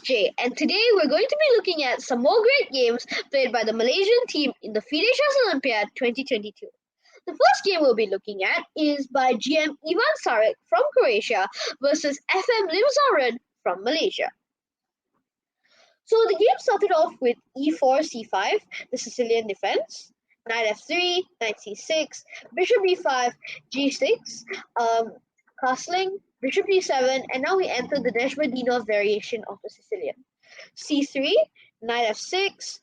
Jay, and today we're going to be looking at some more great games played by the Malaysian team in the FIDE Olympiad 2022. The first game we'll be looking at is by GM Ivan Sarek from Croatia versus FM Limzauren from Malaysia. So the game started off with e4, c5, the Sicilian defense, knight f3, knight c6, bishop e5, g6, castling, bishop d7, and now we enter the Deshbadinov variation of the Sicilian. c3, knight f6,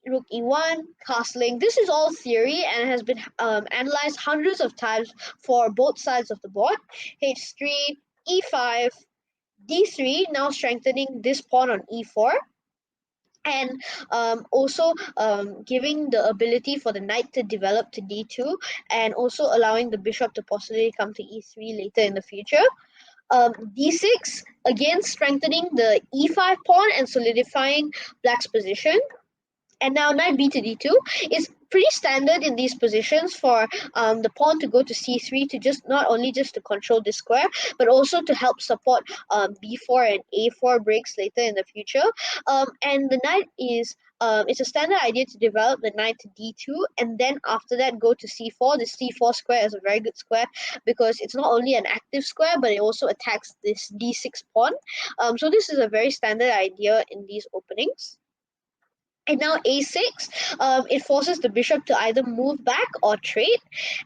rook e1, castling. This is all theory and has been analyzed hundreds of times for both sides of the board. h3, e5, d3, now strengthening this pawn on e4. And also giving the ability for the knight to develop to d2 and also allowing the bishop to possibly come to e3 later in the future. d6, again strengthening the e5 pawn and solidifying black's position. And now knight b to d2 is pretty standard in these positions for the pawn to go to c3 to just not only just to control this square, but also to help support b4 and a4 breaks later in the future. And the knight is it's a standard idea to develop the knight to d2 and then after that go to c4. The c4 square is a very good square because it's not only an active square but it also attacks this d6 pawn. So this is a very standard idea in these openings. And now a6, it forces the bishop to either move back or trade.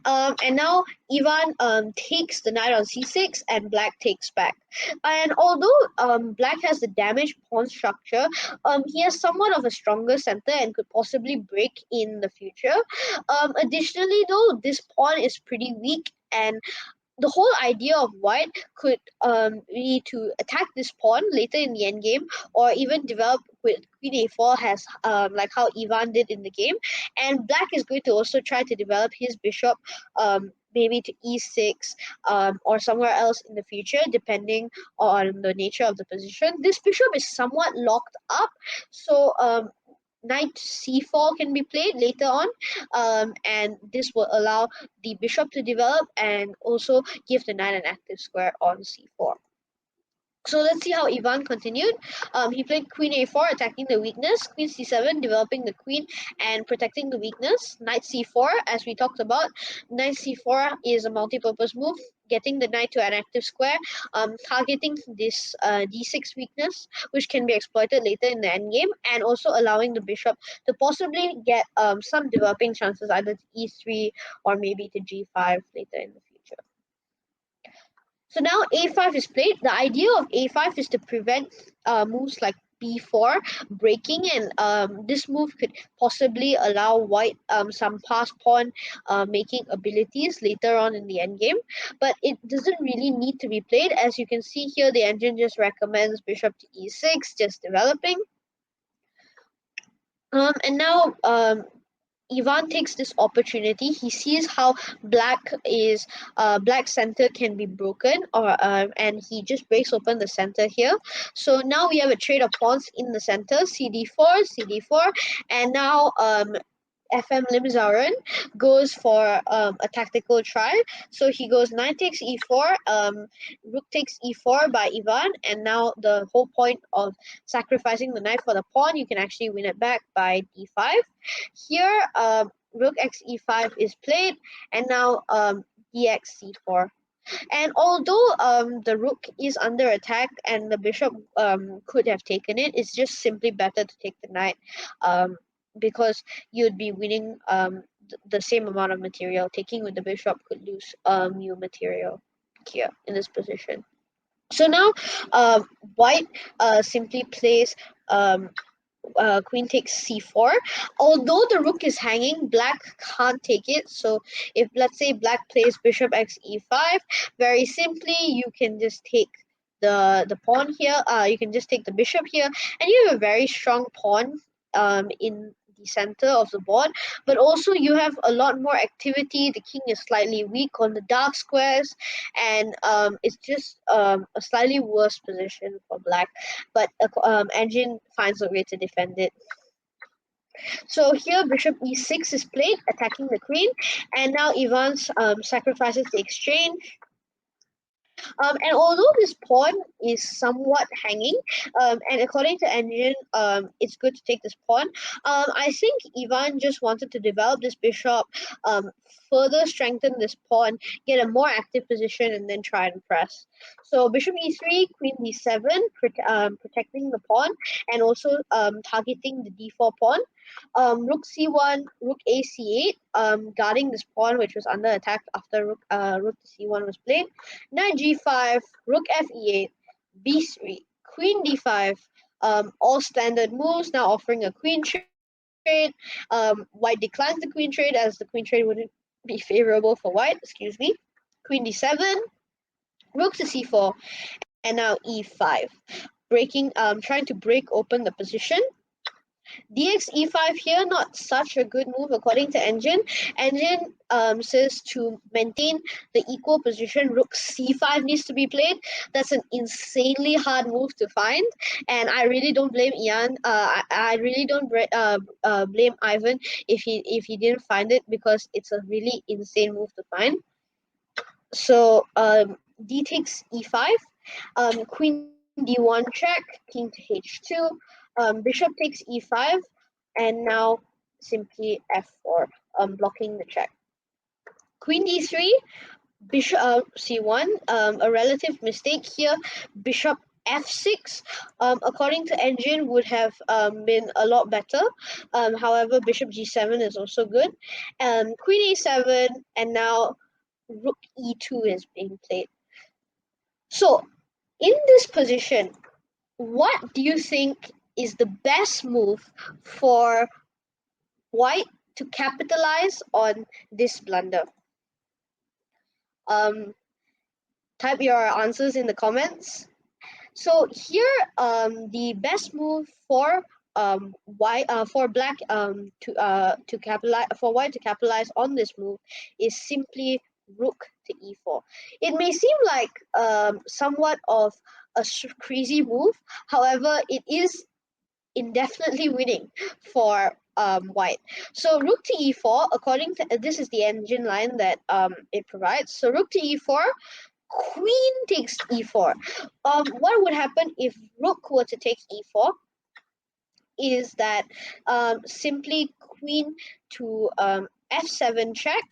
And now Ivan takes the knight on c6 and black takes back. And although black has the damaged pawn structure, he has somewhat of a stronger center and could possibly break in the future. Additionally, though, this pawn is pretty weak and the whole idea of white could be to attack this pawn later in the endgame or even develop with queen a4 has like how Ivan did in the game, and black is going to also try to develop his bishop maybe to e6 or somewhere else in the future depending on the nature of the position. This bishop is somewhat locked up, so knight c4 can be played later on, and this will allow the bishop to develop and also give the knight an active square on c4. So let's see how Ivan continued. He played queen a4, attacking the weakness, queen c7, developing the queen and protecting the weakness, knight c4, as we talked about. Knight c4 is a multi-purpose move, getting the knight to an active square, targeting this d6 weakness, which can be exploited later in the endgame, and also allowing the bishop to possibly get some developing chances either to e3 or maybe to g5 later in the future. So now a5 is played. The idea of a5 is to prevent moves like b4 breaking, and this move could possibly allow white some pass pawn making abilities later on in the endgame, but it doesn't really need to be played. As you can see here, the engine just recommends bishop to e6, just developing. And now Ivan takes this opportunity. He sees how black center can be broken, or and he just breaks open the center here. So now we have a trade of pawns in the center, cd4, and now FM Limzauren goes for a tactical try. So he goes knight takes e4, rook takes e4 by Ivan, and now the whole point of sacrificing the knight for the pawn, you can actually win it back by d5. Here, rook x e5 is played, and now dx c4. And although the rook is under attack and the bishop could have taken it, it's just simply better to take the knight because you'd be winning the same amount of material. Taking with the bishop could lose new material here in this position. So now white simply plays queen takes c4. Although the rook is hanging, black can't take it. So if, let's say, black plays bishop x e5, very simply you can just take the pawn here. You can just take the bishop here, and you have a very strong pawn in the center of the board, but also you have a lot more activity. The king is slightly weak on the dark squares, and it's just a slightly worse position for black, but engine finds a way to defend it. So here bishop e6 is played, attacking the queen, and now Ivan sacrifices the exchange. And although this pawn is somewhat hanging, and according to Engine, it's good to take this pawn. I think Ivan just wanted to develop this bishop, further strengthen this pawn, get a more active position, and then try and press. So bishop e3, queen d7, protecting the pawn, and also targeting the d4 pawn. Rook c1, rook a c8, guarding this pawn which was under attack after rook to c1 was played. Knight g5, rook f e8, b3, queen d5, all standard moves, now offering a queen trade. White declines the queen trade as the queen trade wouldn't be favorable for white, excuse me. Queen d7, rook to c4, and now e5, trying to break open the position. Dx e5 here, not such a good move according to Engine. Engine says to maintain the equal position, rook c5 needs to be played. That's an insanely hard move to find, and I really don't blame Ian. I really don't blame Ivan if he didn't find it, because it's a really insane move to find. So d takes e5, queen d1 check, king to h2, bishop takes e5, and now simply f4, blocking the check. Queen d3, bishop c1, a relative mistake here. Bishop f6, according to Engine, would have been a lot better. However, bishop g7 is also good. Queen a7, and now rook e2 is being played. So in this position, what do you think is the best move for white to capitalize on this blunder? Type your answers in the comments. So here, the best move for white for black to capitalize, for white to capitalize on this move is simply rook to e4. It may seem like somewhat of a crazy move. However, it is indefinitely winning for white. So rook to e4, according to this is the Engine line that it provides. So rook to e4, queen takes e4. What would happen if rook were to take e4 is that simply queen to f7 check,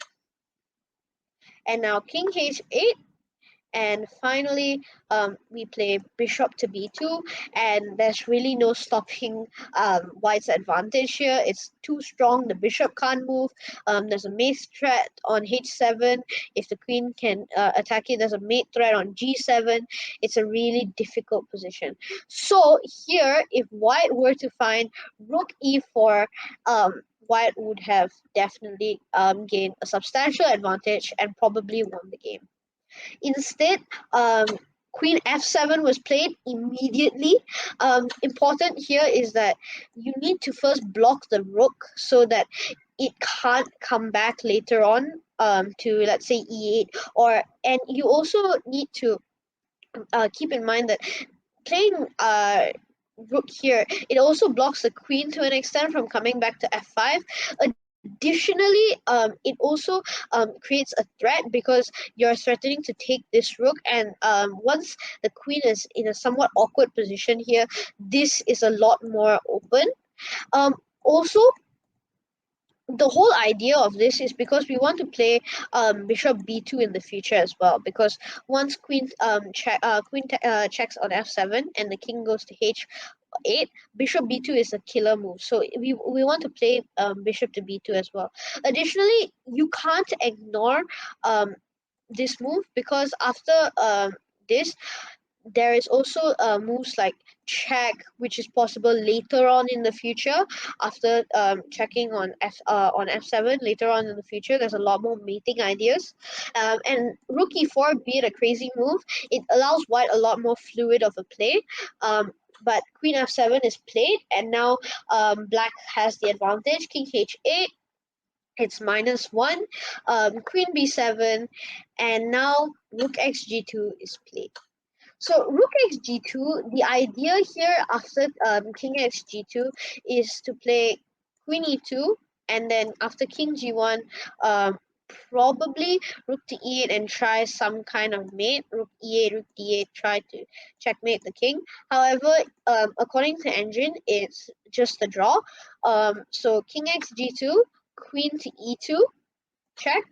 and now king h8. And finally, we play bishop to b2, and there's really no stopping white's advantage here. It's too strong. The bishop can't move. There's a mate threat on h7. If the queen can attack it, there's a mate threat on g7. It's a really difficult position. So here, if white were to find rook e4, white would have definitely gained a substantial advantage and probably won the game. Instead, queen f7 was played immediately. Important here is that you need to first block the rook so that it can't come back later on to, let's say, e8. And you also need to keep in mind that playing rook here, it also blocks the queen to an extent from coming back to f5. Additionally, it also creates a threat because you're threatening to take this rook, and once the queen is in a somewhat awkward position here, this is a lot more open. Also, the whole idea of this is because we want to play bishop b2 in the future as well, because once queen checks on f7 and the king goes to h8, bishop b2 is a killer move. So we want to play bishop to b2 as well. Additionally, you can't ignore this move, because after this, there is also moves like check, which is possible later on in the future. After checking on f7 later on in the future, there's a lot more mating ideas. And rook e4, be it a crazy move, it allows white a lot more fluid of a play. But queen f7 is played, and now black has the advantage. King h8, it's -1. Queen b7, and now rook x g2 is played. So rook x g2, the idea here after king x g2 is to play queen e2, and then after king g1, probably rook to e8 and try some kind of mate. Rook e8, rook d8, try to checkmate the king. However, according to engine, it's just a draw. So king x g2, queen to e2, check.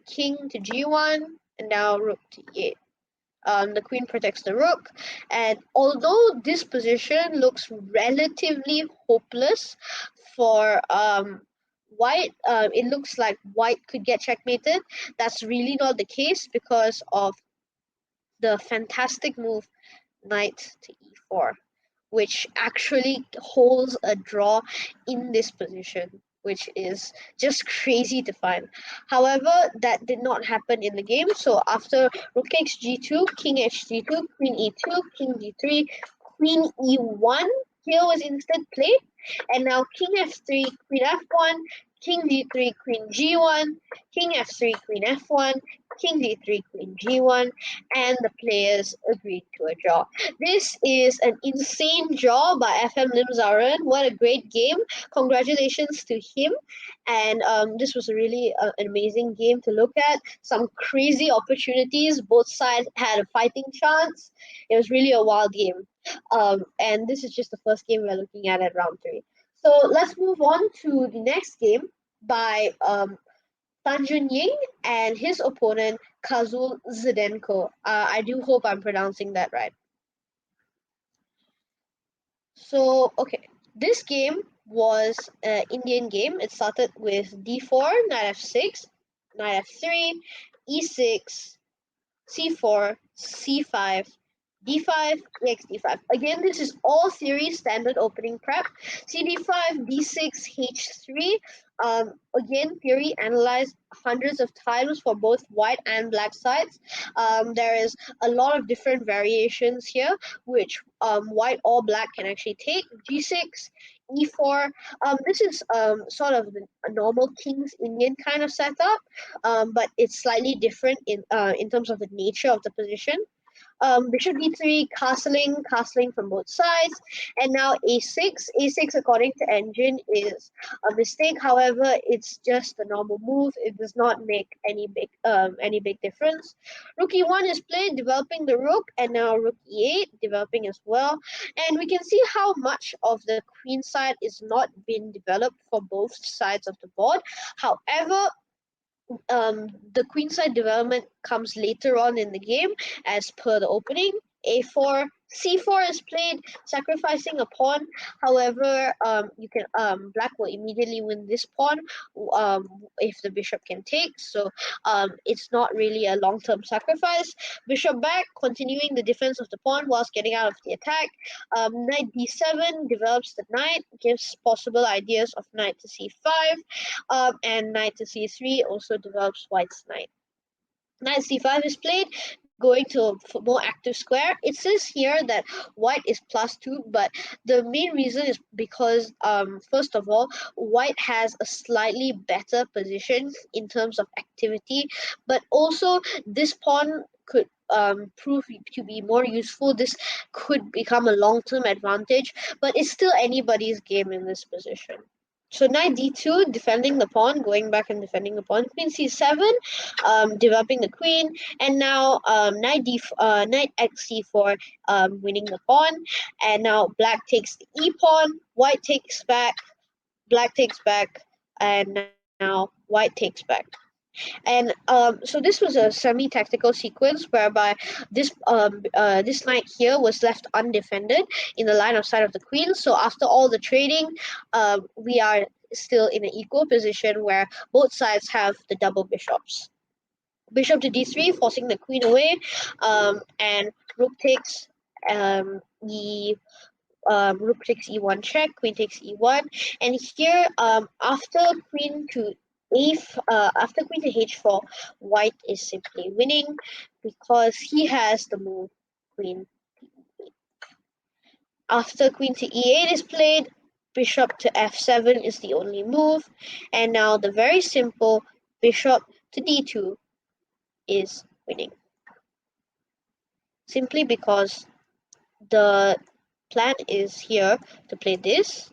King to g1, and now rook to e8. The queen protects the rook, and although this position looks relatively hopeless for white, it looks like white could get checkmated. That's really not the case because of the fantastic move knight to e4, which actually holds a draw in this position, which is just crazy to find. However, that did not happen in the game. So after rook takes g2, king h2, queen e2, king d3, queen e1, here was instead played, and now king f3, queen f1, king d3, queen g1, king f3, queen f1, king d3, queen g1, and the players agreed to a draw. This is an insane draw by FM Limzaren. What a great game. Congratulations to him. And this was a really an amazing game to look at. Some crazy opportunities. Both sides had a fighting chance. It was really a wild game. And this is just the first game we're looking at round 3. So let's move on to the next game by Tan Junying and his opponent Kazul Zdenko. I do hope I'm pronouncing that right. So, okay, this game was an Indian game. It started with d4, knight f6, knight f3, e6, c4, c5, d5, ex d5. Again, this is all theory standard opening prep. cd5, d6, h3. Again, theory analyzed hundreds of times for both white and black sides. There is a lot of different variations here, which white or black can actually take. g6, e4. This is sort of a normal King's Indian kind of setup, but it's slightly different in terms of the nature of the position. Bishop d3, castling from both sides, and now a6. A6, according to engine, is a mistake. However, it's just a normal move. It does not make any big difference. Rook e1 is played, developing the rook, and now rook e8, developing as well. And we can see how much of the queen side is not being developed for both sides of the board. However, the queenside development comes later on in the game as per the opening. A4, c4 is played, sacrificing a pawn. However, you can black will immediately win this pawn if the bishop can take. So it's not really a long-term sacrifice. Bishop back, continuing the defense of the pawn whilst getting out of the attack. Knight d7 develops the knight, gives possible ideas of knight to c5, and knight to c3 also develops white's knight. Knight c5 is played, going to a more active square. It says here that white is +2, but the main reason is because, first of all, white has a slightly better position in terms of activity, but also this pawn could prove to be more useful. This could become a long-term advantage, but it's still anybody's game in this position. So knight d2, defending the pawn, going back and defending the pawn. Queen c7, developing the queen, and now knight x c4, winning the pawn. And now black takes the e pawn, white takes back, black takes back, and now white takes back. And so this was a semi-tactical sequence whereby this knight here was left undefended in the line of sight of the queen. So after all the trading, we are still in an equal position where both sides have the double bishops. Bishop to d3, forcing the queen away, and rook takes rook takes e1 check, queen takes e1, and here after queen to after queen to h4, white is simply winning because he has the move queen to e8. After queen to e8 is played, bishop to f7 is the only move, and now the very simple bishop to d2 is winning. Simply because the plan is here to play this,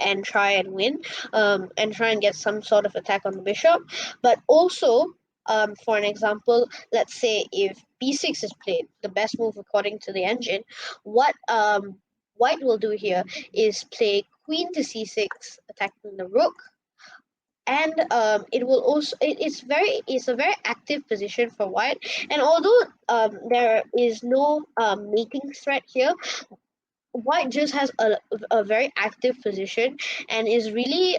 and try and win, and try and get some sort of attack on the bishop. But also, for an example, let's say if b6 is played, the best move according to the engine, what white will do here is play queen to c6, attacking the rook. And it will also it's a very active position for white. And although there is no mating threat here, white just has a very active position and is really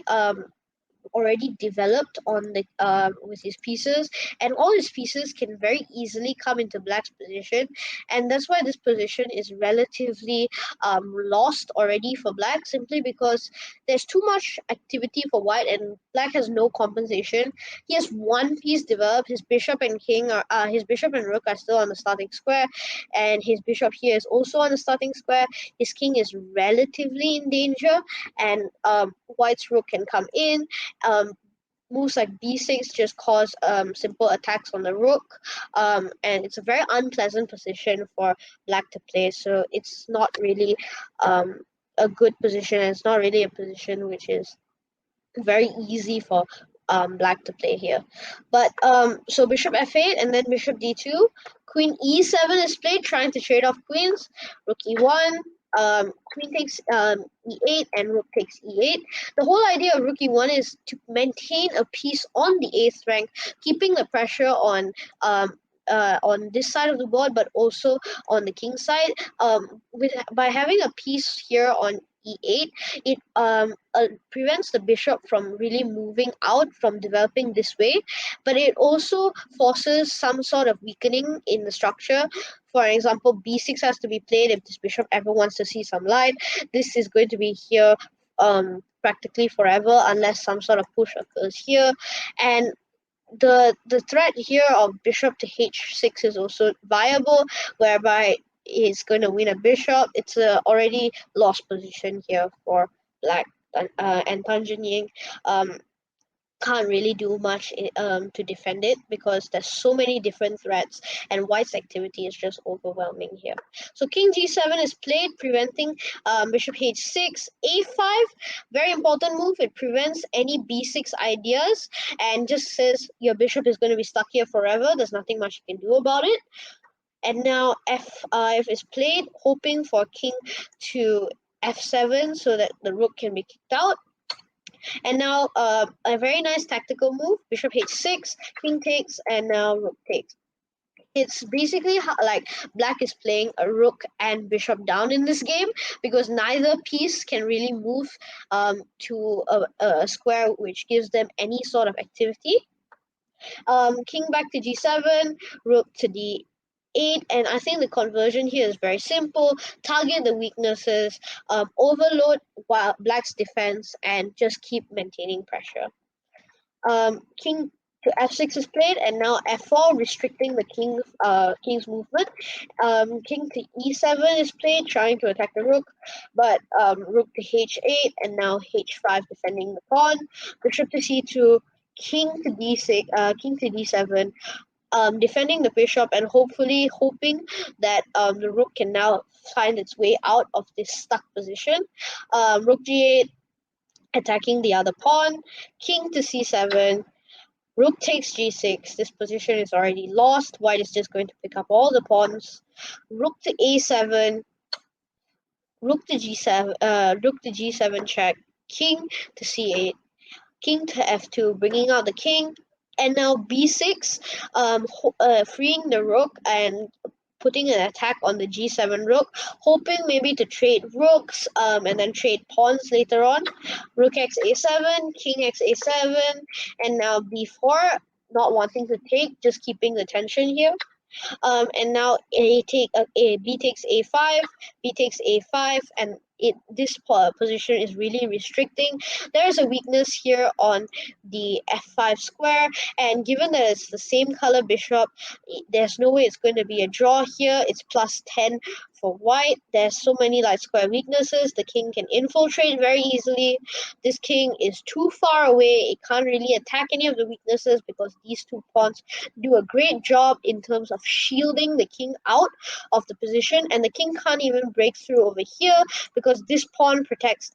already developed on the with his pieces, and all his pieces can very easily come into black's position, and that's why this position is relatively lost already for black, simply because there's too much activity for white and black has no compensation. He has one piece developed. His bishop and king are his bishop and rook are still on the starting square, and his bishop here is also on the starting square. His king is relatively in danger, and white's rook can come in. um, Moves like b6 just cause simple attacks on the rook, and it's a very unpleasant position for black to play. So it's not really a good position, and it's not really a position which is very easy for black to play here. But so bishop f8 and then bishop d2, queen e7 is played, trying to trade off queens. Rook e1, queen takes e8, and rook takes e8. The whole idea of rook e1 is to maintain a piece on the 8th rank, keeping the pressure on this side of the board, but also on the king side. By having a piece here on e8, it prevents the bishop from really moving out, from developing this way, but it also forces some sort of weakening in the structure. For example, b6 has to be played if this bishop ever wants to see some light. This is going to be here practically forever unless some sort of push occurs here. And the threat here of bishop to h6 is also viable, whereby he's going to win a bishop. It's a already lost position here for black, and Tanjin Ying can't really do much to defend it, because there's so many different threats and white's activity is just overwhelming here. So king g7 is played, preventing bishop h6. a5, very important move. It prevents any b6 ideas and just says your bishop is going to be stuck here forever. There's nothing much you can do about it. And now f5 is played, hoping for king to f7 so that the rook can be kicked out. And now a very nice tactical move, bishop h6, king takes, and now rook takes. It's basically like black is playing a rook and bishop down in this game, because neither piece can really move to a square which gives them any sort of activity. King back to g7, rook to d8, and I think the conversion here is very simple. Target the weaknesses, overload black's defense, and just keep maintaining pressure. King to f6 is played, and now f4, restricting the king's movement. King to e7 is played, trying to attack the rook, but rook to h8, and now h5, defending the pawn. Bishop to c2, king to d6, king to d7, defending the bishop, and hopefully hoping that the rook can now find its way out of this stuck position. Rook g8, attacking the other pawn. King to c7, rook takes g6. This position is already lost. White is just going to pick up all the pawns. Rook to a7, rook to g7 check. King to c8, king to f2, bringing out the king. And now b6, freeing the rook and putting an attack on the g7 rook, hoping maybe to trade rooks and then trade pawns later on. Rook x a7, king x a7, and now b4, not wanting to take, just keeping the tension here. And now b takes a5, b takes a5, and this position is really restricting. There is a weakness here on the f5 square, and given that it's the same color bishop, there's no way it's going to be a draw here. It's plus 10 for white, there's so many light square weaknesses. The king can infiltrate very easily. This king is too far away. It can't really attack any of the weaknesses because these two pawns do a great job in terms of shielding the king out of the position, and the king can't even break through over here because this pawn protects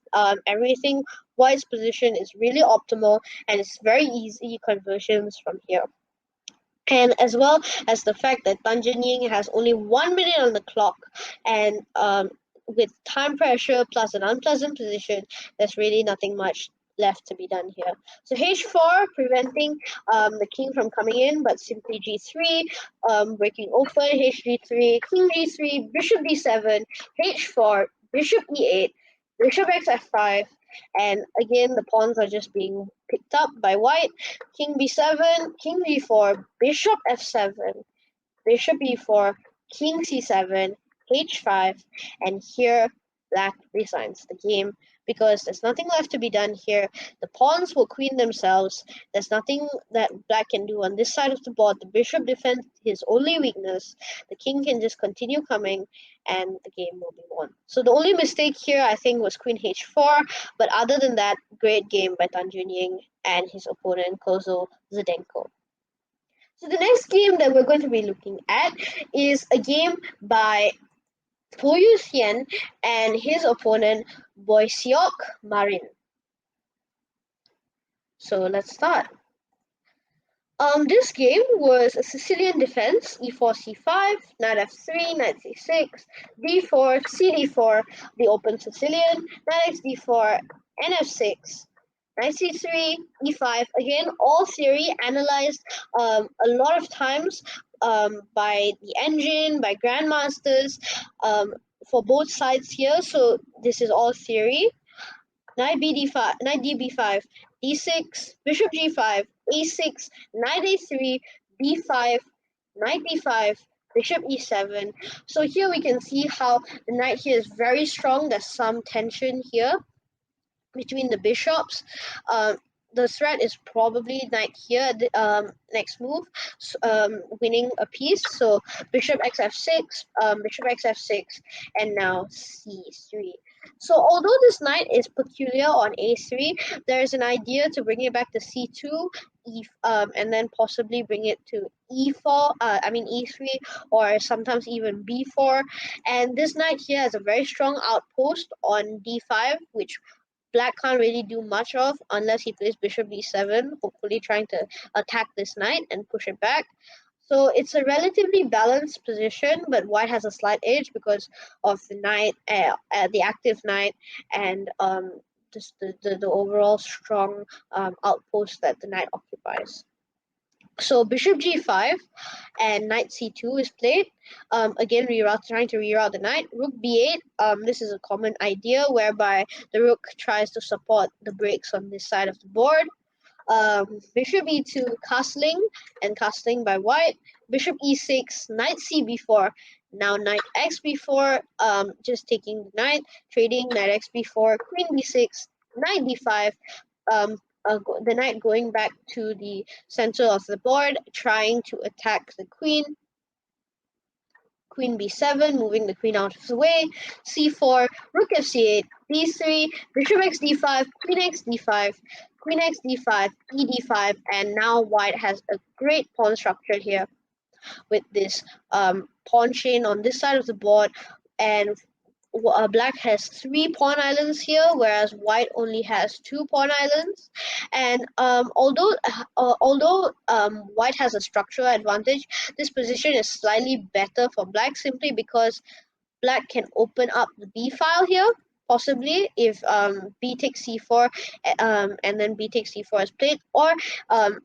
everything. White's position is really optimal, and it's very easy conversions from here. And as well as the fact that Tan Ying has only 1 minute on the clock, and with time pressure plus an unpleasant position, there's really nothing much left to be done here. So h4 preventing the king from coming in, but simply g3, breaking open, hg3, king g3, bishop d7, h4, bishop e8, bishop x f5, and again the pawns are just being picked up by white. King b7, king b4, bishop f7, bishop e4, king c7, h5, and here black resigns the game because there's nothing left to be done here. The pawns will queen themselves. There's nothing that black can do on this side of the board. The bishop defends his only weakness. The king can just continue coming, and the game will be won. So the only mistake here, I think, was queen h4, but other than that, great game by Tan Ying and his opponent, Kozo Zdenko. So the next game that we're going to be looking at is a game by Poyu Hien and his opponent, Boisiok Marin. So let's start. This game was a Sicilian defense, e4, c5, knight f3, knight c6, d4, cd4, the open Sicilian, knight x d4, nf6, knight c3, e5. Again, all theory analyzed a lot of times by the engine, by grandmasters, for both sides here. So this is all theory. Knight b5, knight db5, d6, bishop g5, a6, knight a3, b5, knight d5, bishop e7. So here we can see how the knight here is very strong. There's some tension here between the bishops. The threat is probably knight here, next move, winning a piece. So bishop x f6, bishop x f6, and now c3. So although this knight is peculiar on a3, there's an idea to bring it back to c2, and then possibly bring it to e4, e3, or sometimes even b4. And this knight here has a very strong outpost on d5, which black can't really do much of unless he plays bishop b7, hopefully trying to attack this knight and push it back. So it's a relatively balanced position, but white has a slight edge because of the knight, the active knight, and just the overall strong outpost that the knight occupies. So bishop g5 and knight c2 is played. Again, trying to reroute the knight. Rook b8. This is a common idea whereby the rook tries to support the breaks on this side of the board. Bishop e2, castling by white. Bishop e6, knight c b4. Now knight x b4, just taking the knight, trading knight x b4, queen b6, knight d5. The knight going back to the center of the board, trying to attack the queen. Queen b7, moving the queen out of the way. c4, rook fc8, b3, bishop x d5, queen x d5, queen x d5, e d5, and now white has a great pawn structure here with this pawn chain on this side of the board, and black has 3 pawn islands here, whereas white only has 2 pawn islands. And although white has a structural advantage, this position is slightly better for black simply because black can open up the b file here, possibly if b takes c4, and then b takes c4 is played, or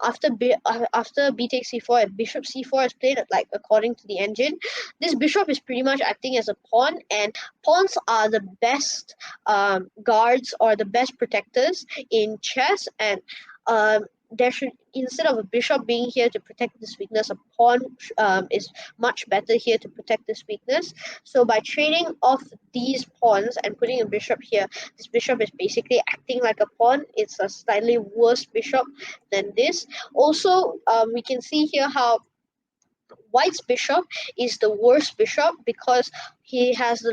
after b takes c4, if bishop c4 is played, like according to the engine, this bishop is pretty much acting as a pawn, and pawns are the best guards or the best protectors in chess, and there should, instead of a bishop being here to protect this weakness, a pawn is much better here to protect this weakness. So by trading off these pawns and putting a bishop here, this bishop is basically acting like a pawn. It's a slightly worse bishop than this. Also, we can see here how White's bishop is the worst bishop because he has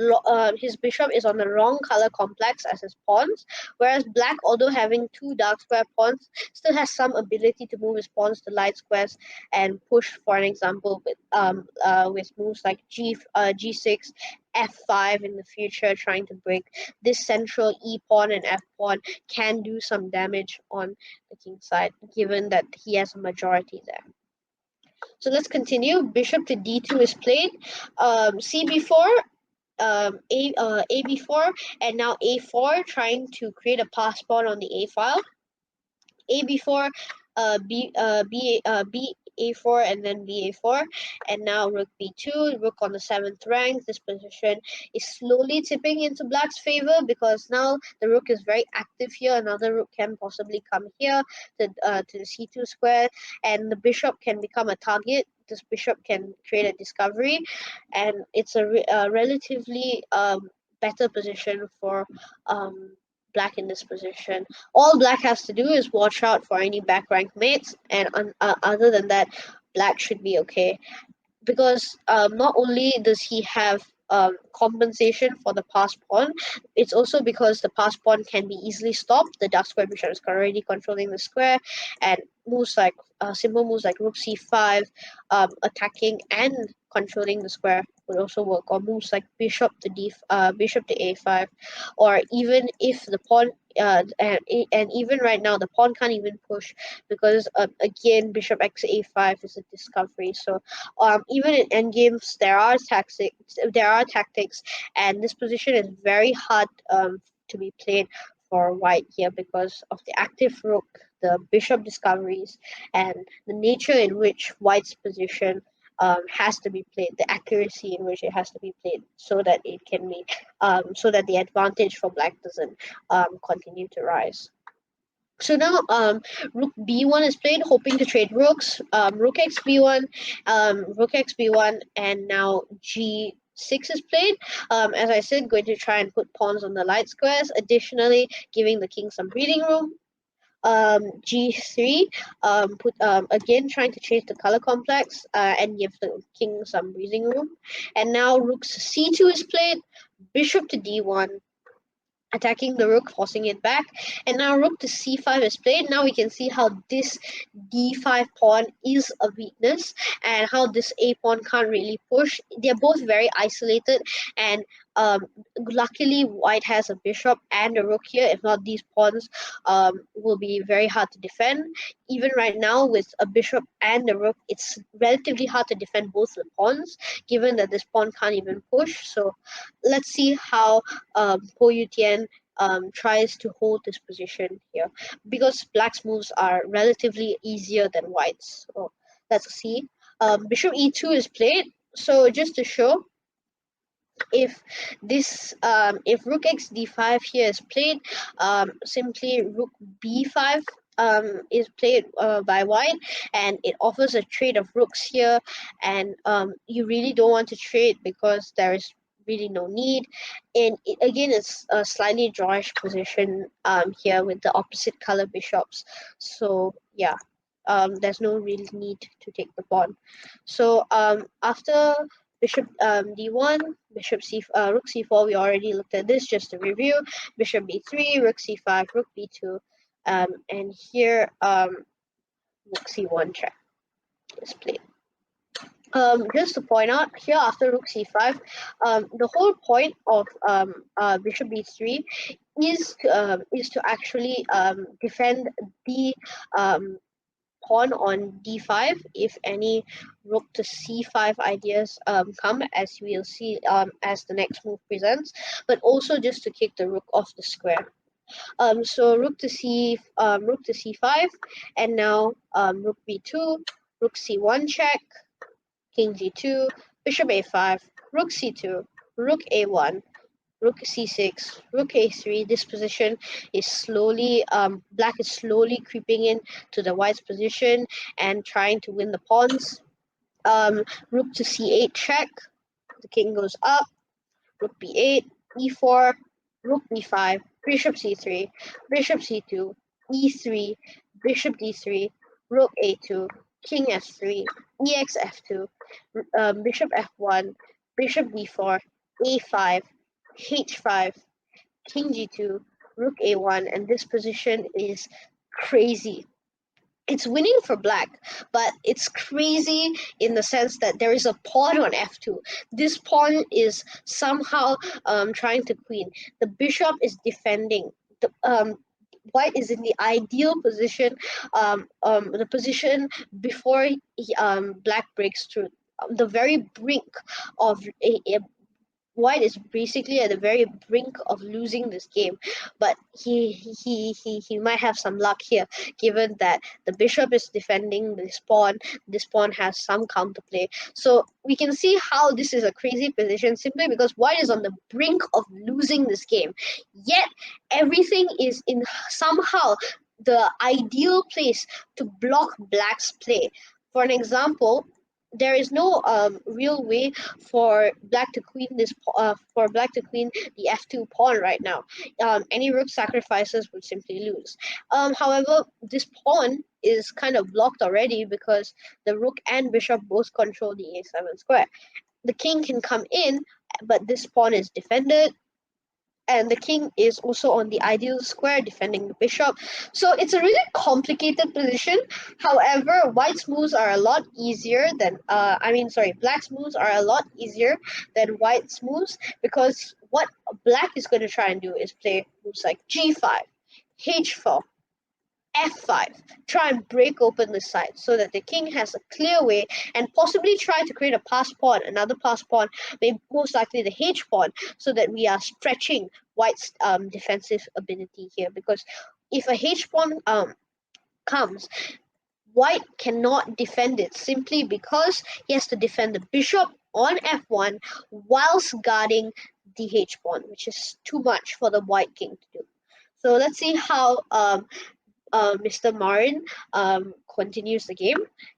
his bishop is on the wrong color complex as his pawns, whereas black, although having two dark square pawns, still has some ability to move his pawns to light squares and push. For an example, with moves like G6, F5 in the future, trying to break this central E pawn and F pawn can do some damage on the king side, given that he has a majority there. So let's continue. Bishop to d2 is played. C4, A4, and now A4, trying to create a pass pawn on the A file. A4, B A4, and then BA4, and now Rook B2, Rook on the 7th rank. This position is slowly tipping into Black's favor because now the Rook is very active here. Another Rook can possibly come here to the C2 square, and the Bishop can become a target. This Bishop can create a discovery, and it's a relatively better position for Black in this position. All Black has to do is watch out for any back rank mates, and other than that, Black should be okay. Because not only does he have compensation for the pass pawn, it's also because the pass pawn can be easily stopped. The dark square bishop is already controlling the square, and moves like simple moves like Rook C5, attacking and controlling the square would also work. Or moves like Bishop to A5, or even if the pawn and even right now the pawn can't even push because again Bishop X A5 is a discovery. So even in endgames, there are tactics, and this position is very hard to be played for White here because of the active Rook, the Bishop discoveries, and the nature in which White's position has to be played, the accuracy in which it has to be played, so that it can be, so that the advantage for Black doesn't continue to rise. So now Rook B1 is played, hoping to trade rooks. Rook X B1, Rook X B1, and now G6 is played. As I said, going to try and put pawns on the light squares. Additionally, giving the king some breathing room. G3, again trying to change the color complex and give the king some breathing room. And now Rook C2 is played. Bishop to D1, attacking the rook, forcing it back, and now rook to c5 is played. Now we can see how this d5 pawn is a weakness and how this a pawn can't really push. They're both very isolated, and luckily White has a bishop and a rook here. If not, these pawns will be very hard to defend. Even right now with a bishop and a rook, it's relatively hard to defend both the pawns, given that this pawn can't even push. So let's see how Po Yutian tries to hold this position here, because Black's moves are relatively easier than White's. So let's see. Bishop E2 is played. So just to show, if Rook X D5 here is played, simply Rook B5 is played by White, and it offers a trade of rooks here, and you really don't want to trade because there is really no need. And again, it's a slightly drawish position here with the opposite color bishops. So yeah, there's no real need to take the pawn. So after Bishop D1, Rook C4, we already looked at this just to review. Bishop B3, Rook C5, Rook B2, and here Rook C1 check is played. Just to point out here, after Rook C5, the whole point of Bishop B3 is to actually defend the pawn on d5 if any rook to c5 ideas come, as we'll see as the next move presents, but also just to kick the rook off the square. So rook to c5, and now rook b2, rook c1 check, king g2, bishop a5, rook c2, rook a1, Rook c6, Rook a3. This position is slowly, Black is slowly creeping in to the White's position and trying to win the pawns. Rook to c8 check. The king goes up. Rook b8, e4, Rook b5, Bishop c3, Bishop c2, e3, Bishop d3, Rook a2, king f3, ex f2, bishop f1, bishop d4, a5, h5, king g2, rook a1, and this position is crazy. It's winning for black, but it's crazy in the sense that there is a pawn on f2. This pawn is somehow trying to queen. The bishop is defending. White is in the ideal position, the position before black breaks through. The very brink of White is basically at the very brink of losing this game, but he might have some luck here, given that the bishop is defending this pawn. This pawn has some counterplay, so we can see how this is a crazy position simply because White is on the brink of losing this game. Yet everything is in somehow the ideal place to block Black's play. For an example, there is no real way for black to queen the f2 pawn right now. Any rook sacrifices would simply lose. However, this pawn is kind of blocked already because the rook and bishop both control the a7 square. The king can come in, but this pawn is defended, and the king is also on the ideal square defending the bishop. So it's a really complicated position. However, white's moves are a lot easier than black's moves are a lot easier than white's moves, because what black is going to try and do is play moves like g5, h4, f5, try and break open the side so that the king has a clear way, and possibly try to create a pass pawn, another pass pawn, maybe most likely the h pawn, so that we are stretching white's defensive ability here. Because if a h pawn comes, white cannot defend it simply because he has to defend the bishop on f1 whilst guarding the h pawn, which is too much for the white king to do. So let's see how Mr. Marin continues the game.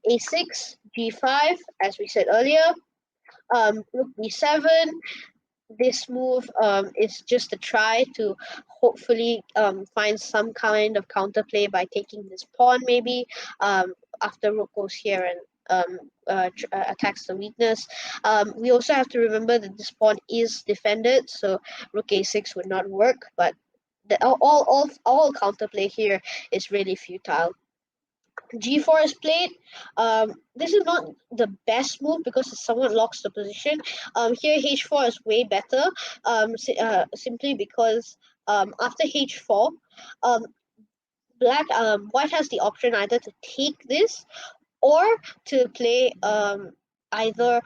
A6, G5, as we said earlier. Rook B7. This move is just a try to hopefully find some kind of counterplay by taking this pawn, maybe after rook goes here and attacks the weakness. We also have to remember that this pawn is defended, so rook A6 would not work, but all counterplay here is really futile. G4 is played. This is not the best move because it somewhat locks the position. Here H4 is way better. Simply because after H4, um, white has the option either to take this or to play either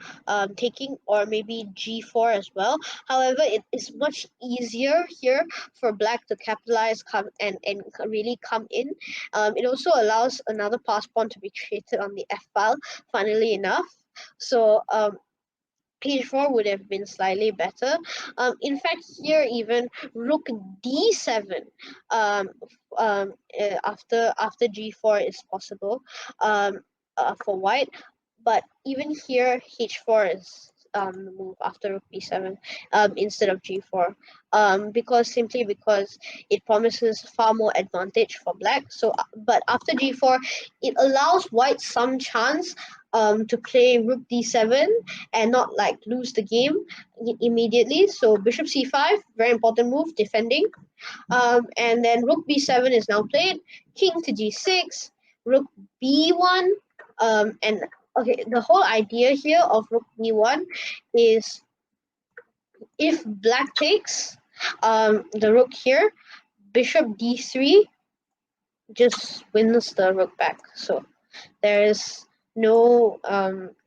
taking or maybe g4 as well. However, it is much easier here for black to capitalize and really come in. It also allows another pass pawn to be created on the f file, funnily enough. So h4 would have been slightly better. In fact, here even rook d7 after g4 is possible for white, but even here h4 is the move after rook b7 instead of g4, because it promises far more advantage for black. So but after g4 it allows white some chance to play rook d7 and not like lose the game immediately. So bishop c5, very important move, defending. And then rook b7 is now played, king to g6, rook b1, and okay, the whole idea here of rook b1 is if black takes the rook here, bishop d3 just wins the rook back. So there is no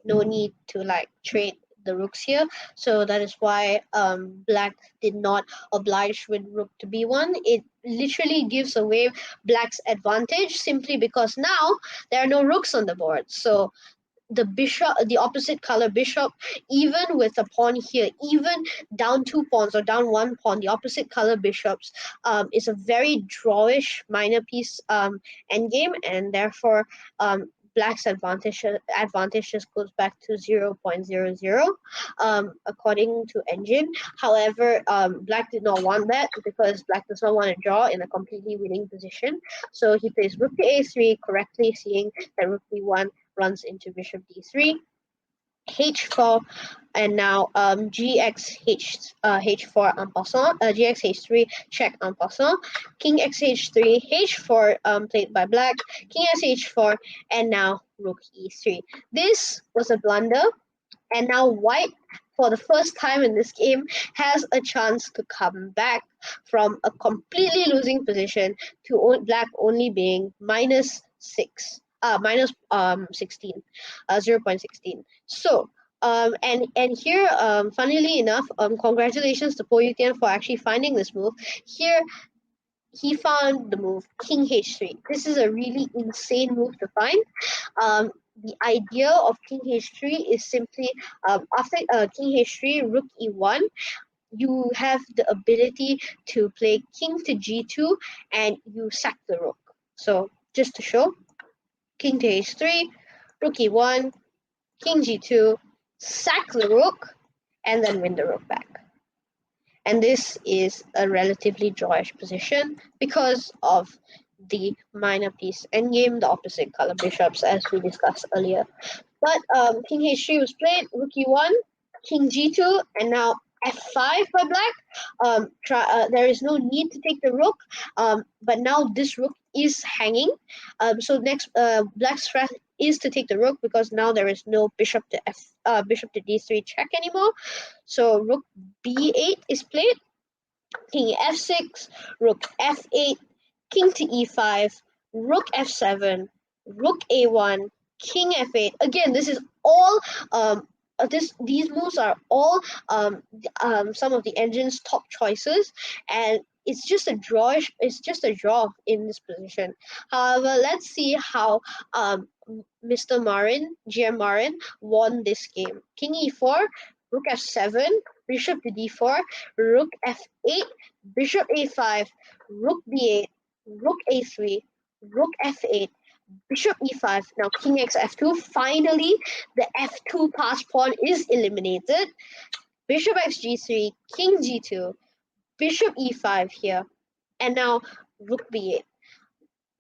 need to like trade the rooks here. So that is why black did not oblige with rook to b1. It literally gives away black's advantage simply because now there are no rooks on the board. So the opposite color bishop, even with a pawn here, even down 2 pawns or down 1 pawn, the opposite color bishops is a very drawish minor piece endgame, and therefore black's advantage just goes back to 0.00 according to engine. However, black did not want that because black does not want to draw in a completely winning position. So he plays rook to a3, correctly seeing that rook b1 runs into bishop d3, h4, and now h4 en passant, gx h3 check en passant, king x h3, h4 played by black, king s h4, and now rook e3. This was a blunder, and now white, for the first time in this game, has a chance to come back from a completely losing position to black only being minus 16, 0.16. So and here, funnily enough, congratulations to Po Yutian for actually finding this move. Here he found the move king h3. This is a really insane move to find. The idea of king h3 is simply, after king h3, rook e1, you have the ability to play king to g2 and you sack the rook. So just to show, king to h3, rook e1, king g2, sack the rook, and then win the rook back. And this is a relatively drawish position because of the minor piece endgame, the opposite color bishops, as we discussed earlier. But king h3 was played, rook e1, king g2, and now f5 by black. There is no need to take the rook, but now this rook is hanging. So next, black's threat is to take the rook because now there is no bishop to d3 check anymore. So rook b8 is played, king f6, rook f8, king to e5, rook f7, rook a1, king f8. Again, this is all these moves are all some of the engine's top choices, and it's just a draw in this position. However, let's see how Mr. Marin, GM Marin, won this game. King e4, rook f7, bishop to d4, rook f8, bishop a5, rook b8, rook a3, rook f8, bishop e5. Now king x f2. Finally, the f2 pass pawn is eliminated. Bishop x g3, king g2, bishop e5 here, and now rook b8.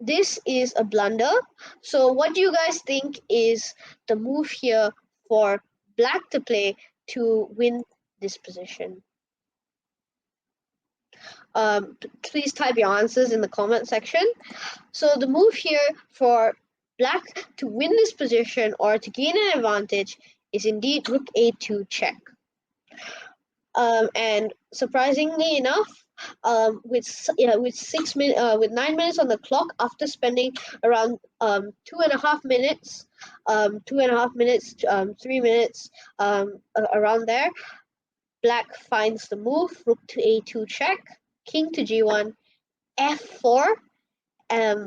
This is a blunder. So what do you guys think is the move here for black to play to win this position? Please type your answers in the comment section. So the move here for black to win this position or to gain an advantage is indeed rook a2 check. And surprisingly enough, with 9 minutes on the clock, after spending around 2.5 minutes, 3 minutes, around there, black finds the move rook to a2 check, king to g1, f4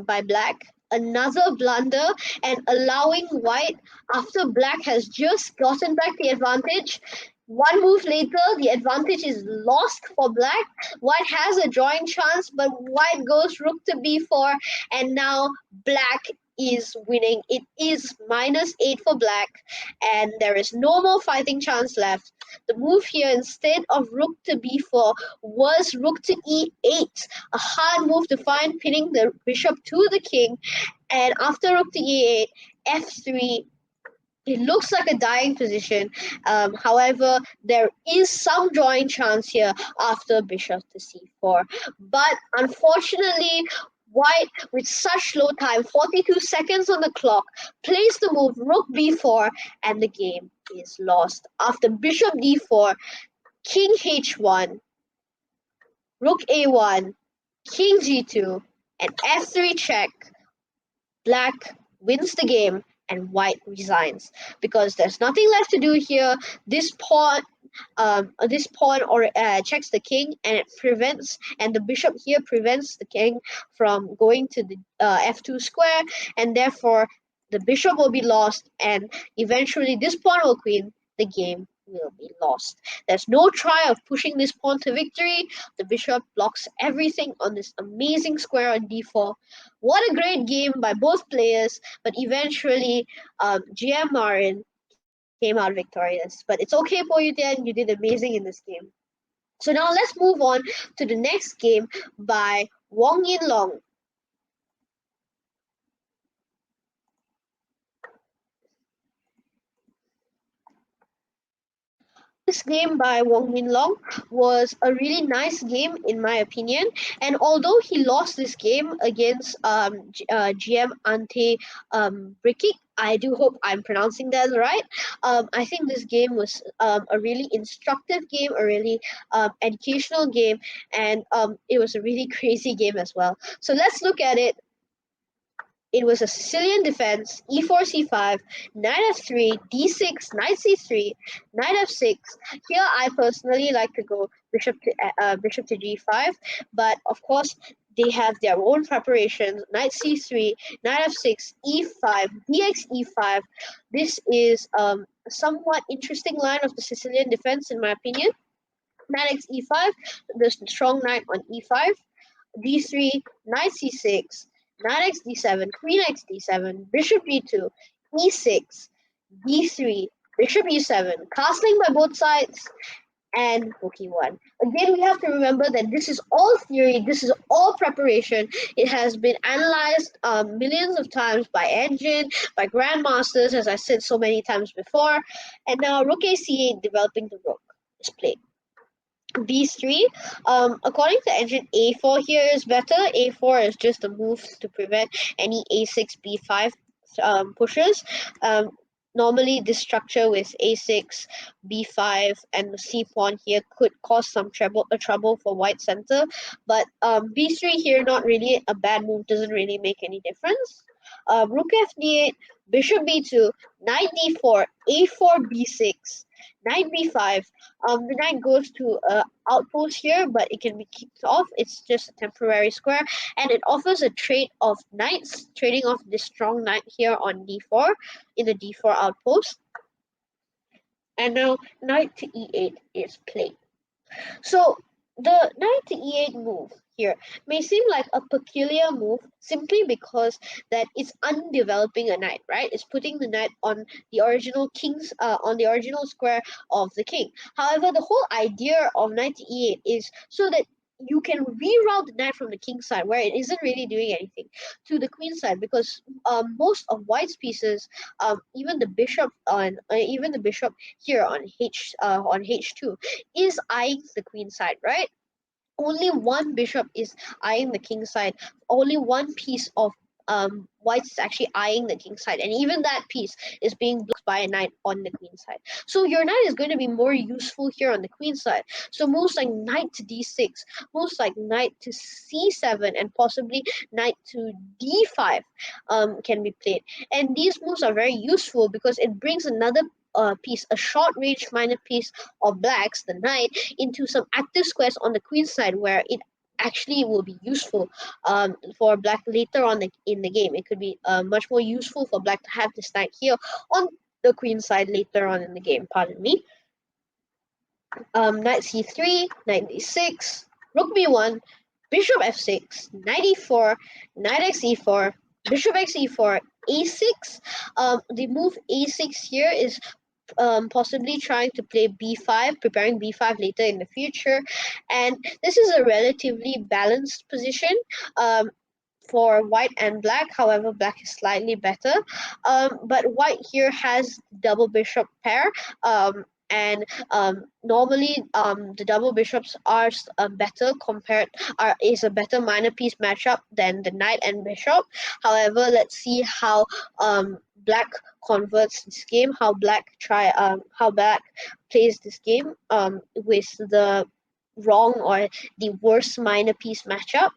by black. Another blunder, and allowing white, after black has just gotten back the advantage, one move later, the advantage is lost for black. White has a drawing chance, but white goes rook to b4, and now black is winning. It is -8 for black, and there is no more fighting chance left. The move here, instead of rook to b4, was rook to e8, a hard move to find, pinning the bishop to the king. And after rook to e8, f3, it looks like a dying position. However, there is some drawing chance here after bishop to c4. But unfortunately, white, with such low time, 42 seconds on the clock, plays the move rook b4, and the game is lost. After bishop d4, king h1, rook a1, king g2, and f3 check, black wins the game and white resigns because there's nothing left to do here. This pawn or checks the king, and it prevents, and the bishop here prevents the king from going to the f2 square, and therefore the bishop will be lost, and eventually this pawn will queen. The game will be lost. There's no try of pushing this pawn to victory. The bishop blocks everything on this amazing square on d4. What a great game by both players, but eventually GM Marin came out victorious. But it's okay, Po Yutian, you did amazing in this game. So now let's move on to the next game by Wong Yin Long. This game by Wong Min Long was a really nice game in my opinion, and although he lost this game against GM Ante Brikic, I do hope I'm pronouncing that right. I think this game was a really instructive game, a really educational game, and it was a really crazy game as well. So let's look at it. It was a Sicilian defense, e4, c5, knight f3, d6, knight c3, knight f6. Here, I personally like to go bishop to g5, but of course, they have their own preparations. Knight c3, knight f6, e5, dx e5. This is a somewhat interesting line of the Sicilian defense, in my opinion. Knight x e5, the strong knight on e5. d3, knight c6, knight x d7, queen x d7, bishop e2, e6, d3, bishop e7, castling by both sides, and rook e1. Again, we have to remember that this is all theory, this is all preparation. It has been analyzed millions of times by engine, by grandmasters, as I said so many times before, and now rook a c8 developing the rook is played. B3, according to engine, A4 here is better. A4 is just a move to prevent any A6, B5 pushes. Normally, this structure with A6, B5, and the C pawn here could cause some trouble for white center. But B3 here, not really a bad move, doesn't really make any difference. Rook F D8, Bishop B2, Knight D4, A4, B6, Knight B5. The knight goes to outpost here, but it can be kicked off. It's just a temporary square, and it offers a trade of knights, trading off this strong knight here on d4 in the d4 outpost. And now knight to e8 is played. So the knight to e8 move here may seem like a peculiar move simply because that it's undeveloping a knight, right? It's putting the knight on the original on the original square of the king. However, the whole idea of knight to e8 is so that you can reroute the knight from the king side, where it isn't really doing anything, to the queen side, because most of white's pieces, even the bishop here on h2 is eyeing the queen side, right? Only one bishop is eyeing the king side. Only one piece of white is actually eyeing the king side, and even that piece is being blocked by a knight on the queen side. So your knight is going to be more useful here on the queen side. So moves like knight to d6, moves like knight to c7, and possibly knight to d5 can be played. And these moves are very useful because it brings another piece, a short range minor piece of blacks, the knight, into some active squares on the queen side, where it actually will be useful for black later on in the game. It could be much more useful for black to have this knight here on the queen side later on in the game. Pardon me. Knight c3, knight d6, rook b1, bishop f6, knight e4, knight x e4, bishop x e4, a6. The move a6 here is possibly trying to play b5, preparing b5 later in the future. And this is a relatively balanced position for white and black. However, black is slightly better. But white here has double bishop pair. And normally the double bishops are is a better minor piece matchup than the knight and bishop. However, let's see how black converts this game, how black plays this game with the wrong or the worst minor piece matchup.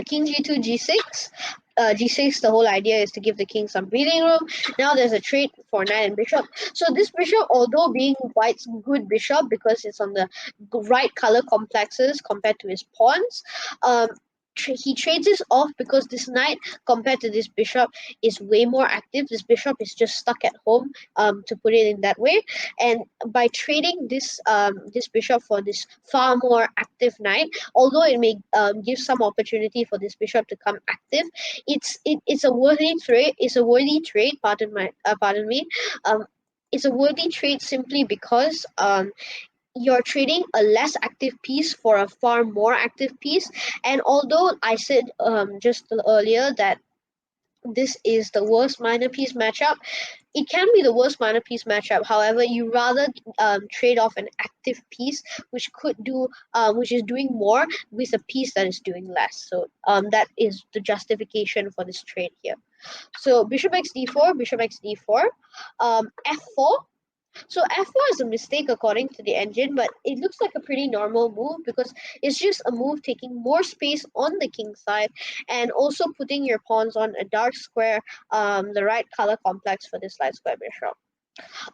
King g2, g6. G6, the whole idea is to give the king some breathing room. Now there's a trade for knight and bishop. So this bishop, although being white's good bishop because it's on the right color complexes compared to his pawns, he trades this off because this knight compared to this bishop is way more active. This bishop is just stuck at home, to put it in that way. And by trading this bishop for this far more active knight, although it may give some opportunity for this bishop to come active, it's a worthy trade. It's a worthy trade. Pardon me. It's a worthy trade simply because you're trading a less active piece for a far more active piece. And although I said just earlier that this is the worst minor piece matchup, it can be the worst minor piece matchup. However, you rather trade off an active piece which is doing more with a piece that is doing less. So that is the justification for this trade here. So bishop x d4, bishop x d4, f4. So f4 is a mistake according to the engine, but it looks like a pretty normal move because it's just a move taking more space on the king side and also putting your pawns on a dark square, the right color complex for this light square bishop.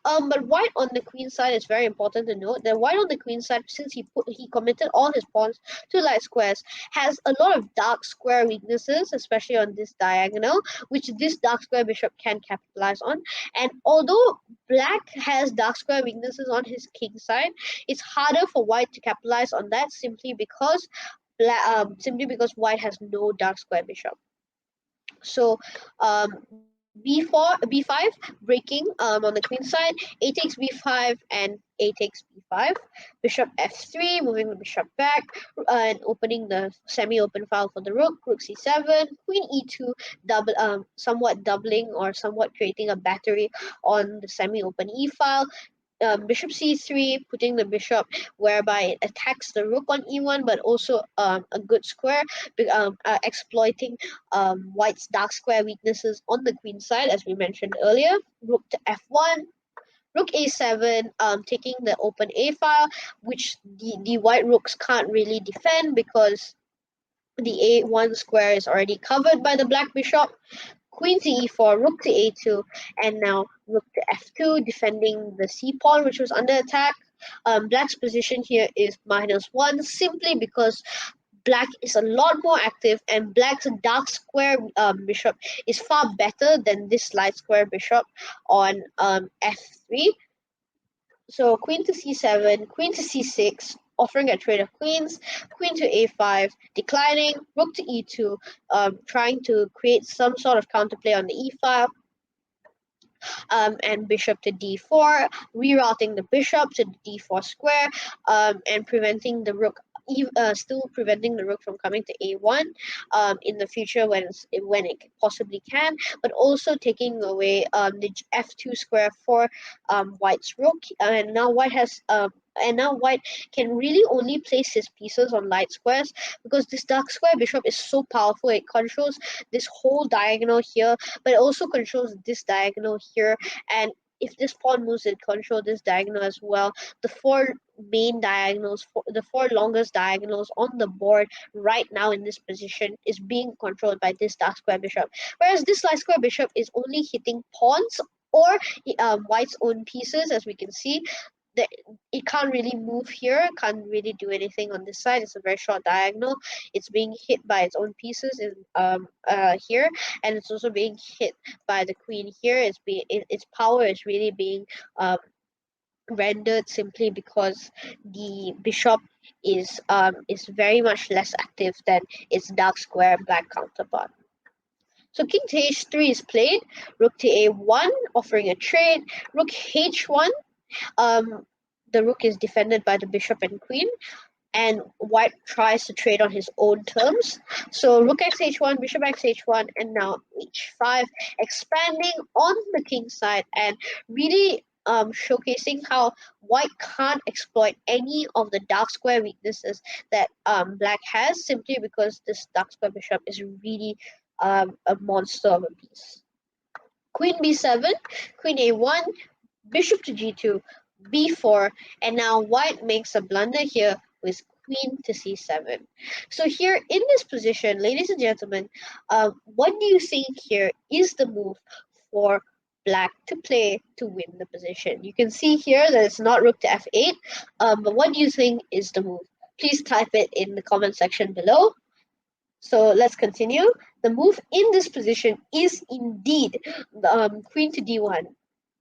But white on the queen side is very important to note that white on the queen side, since he committed all his pawns to light squares, has a lot of dark square weaknesses, especially on this diagonal, which this dark square bishop can capitalize on. And although black has dark square weaknesses on his king side, it's harder for white to capitalize on that simply because white has no dark square bishop. So b4 b5 breaking on the queen side, a takes b5 and a takes b5, bishop f3 moving the bishop back and opening the semi-open file for the rook c7, queen e2 somewhat doubling or somewhat creating a battery on the semi-open e file, bishop c3, putting the bishop whereby it attacks the rook on e1, but also a good square, exploiting white's dark square weaknesses on the queen side, as we mentioned earlier. Rook to f1, rook a7, taking the open a file, which the white rooks can't really defend because the a1 square is already covered by the black bishop. Queen to e4, rook to a2, and now rook to f2, defending the c pawn, which was under attack. Black's position here is -1, simply because black is a lot more active, and black's dark square bishop is far better than this light square bishop on f3. So queen to c7, queen to c6, offering a trade of queens, queen to a5, declining, rook to e2, trying to create some sort of counterplay on the e file, and bishop to d4, rerouting the bishop to the d4 square, and preventing the rook. Still preventing the rook from coming to a1 in the future when it possibly can, but also taking away the f2 square for white's rook. And now white can really only place his pieces on light squares because this dark square bishop is so powerful. It controls this whole diagonal here, but it also controls this diagonal here. And if this pawn moves, it controls this diagonal as well. The four main diagonals, the four longest diagonals on the board right now in this position is being controlled by this dark square bishop. Whereas this light square bishop is only hitting pawns or white's own pieces, as we can see. It can't really move here, can't really do anything on this side. It's a very short diagonal. It's being hit by its own pieces in here, and it's also being hit by the queen here. Its power is really being rendered simply because the bishop is very much less active than its dark square black counterpart. So king to h3 is played, rook to a1, offering a trade, rook h1. The rook is defended by the bishop and queen, and white tries to trade on his own terms. So rook x h1, bishop x h1, and now h5, expanding on the king side and really showcasing how white can't exploit any of the dark square weaknesses that black has, simply because this dark square bishop is really a monster of a piece. Queen b7, queen a1, bishop to g2, b4, and now white makes a blunder here with queen to c7. So here in this position, ladies and gentlemen, what do you think here is the move for black to play to win the position? You can see here that it's not rook to f8, but what do you think is the move? Please type it in the comment section below. So let's continue. The move in this position is indeed queen to d1.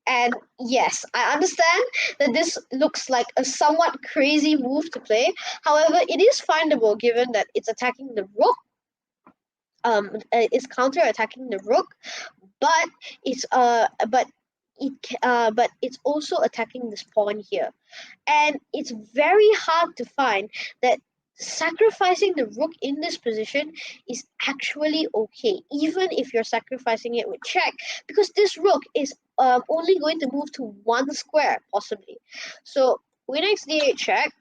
And yes, I understand that this looks like a somewhat crazy move to play. However, it is findable given that it's attacking the rook. It's counter attacking the rook, but it's also attacking this pawn here. And it's very hard to find that sacrificing the rook in this position is actually okay, even if you're sacrificing it with check, because this rook is only going to move to one square, possibly. So queen x d8 check,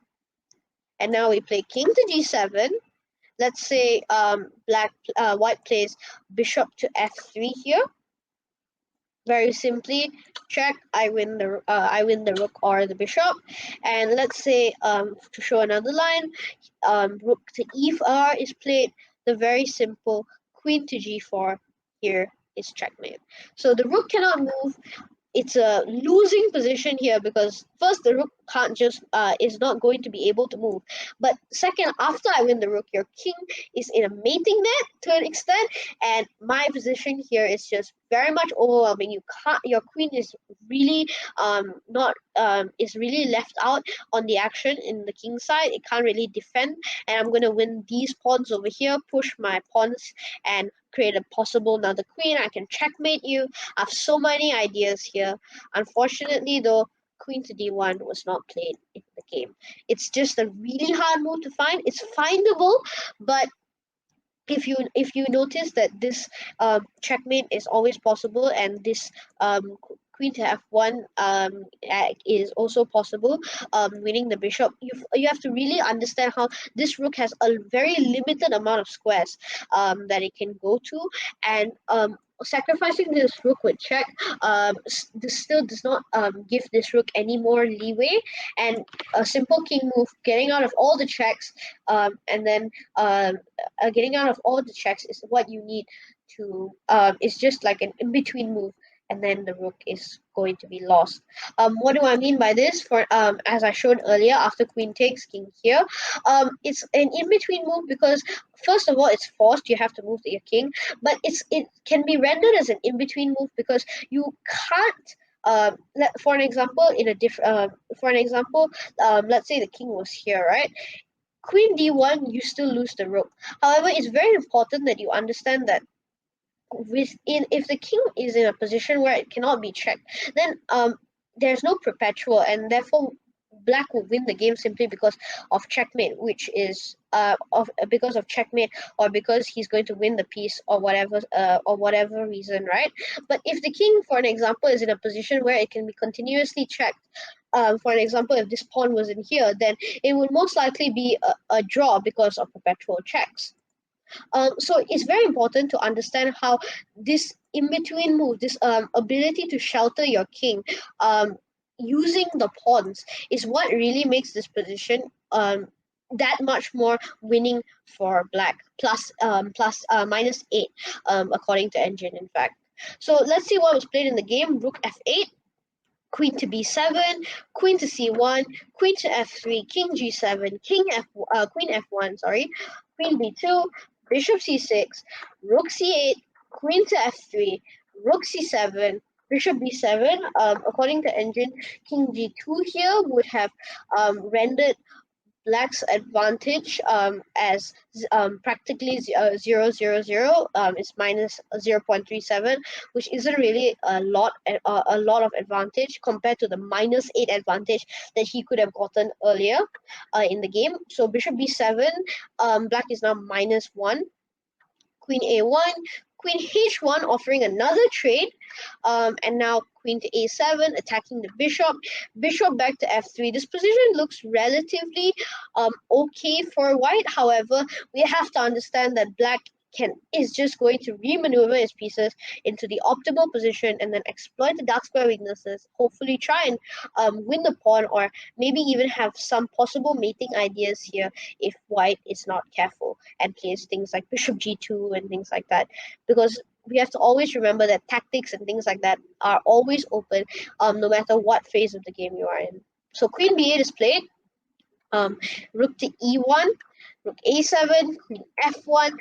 and now we play king to g7. Let's say white plays bishop to f3 here. Very simply, check. I win the rook or the bishop, and let's say to show another line, rook to e4 is played. The very simple queen to g4 here is checkmate. So the rook cannot move. It's a losing position here because first the rook can't just is not going to be able to move, but second, after I win the rook, your king is in a mating net to an extent, and my position here is just very much overwhelming. You can't, your queen is really not is really left out on the action in the king side. It can't really defend, and I'm going to win these pawns over here, push my pawns, and create a possible another queen. I can checkmate you. I have so many ideas here. Unfortunately, though, queen to d1 was not played in the game. It's just a really hard move to find. It's findable, but if you notice that this checkmate is always possible, and this queen to f1 is also possible, winning the bishop, you have to really understand how this rook has a very limited amount of squares that it can go to, and sacrificing this rook with check this still does not give this rook any more leeway, and a simple king move, getting out of all the checks, and then getting out of all the checks is what you need to it's just like an in-between move, and then the rook is going to be lost. What do I mean by this? For as I showed earlier, after queen takes king here, it's an in-between move because first of all it's forced, you have to move to your king, but it can be rendered as an in-between move because you can't for an example, let's say the king was here, right? Queen d1, you still lose the rook. However, it's very important that you understand that if the king is in a position where it cannot be checked, then there's no perpetual, and therefore black will win the game simply because of checkmate, which is because of checkmate, or because he's going to win the piece, or whatever reason, right? But if the king, for an example, is in a position where it can be continuously checked, for an example, if this pawn was in here, then it would most likely be a draw because of perpetual checks. So it's very important to understand how this in-between move, this ability to shelter your king using the pawns, is what really makes this position that much more winning for black. Plus -8 according to engine, in fact. So let's see what was played in the game. Rook f8, queen to b7, queen to c1, queen to f3, king g7, queen f1, sorry, queen b2, bishop c6, rook c8, queen to f3, rook c7, bishop b7. According to engine, king g2 here would have rendered black's advantage as practically 0.00. It's minus 0.37, which isn't really a lot of advantage compared to the -8 advantage that he could have gotten earlier in the game. So bishop b7, black is now -1. Queen a1, queen h1, offering another trade, and now queen to a7, attacking the bishop back to f3. This position looks relatively okay for white. However, we have to understand that black is just going to remaneuver his pieces into the optimal position and then exploit the dark square weaknesses, hopefully try and win the pawn, or maybe even have some possible mating ideas here if white is not careful and plays things like bishop g2 and things like that, because we have to always remember that tactics and things like that are always open, no matter what phase of the game you are in. So queen b8 is played, rook to e1, rook a7, queen f1,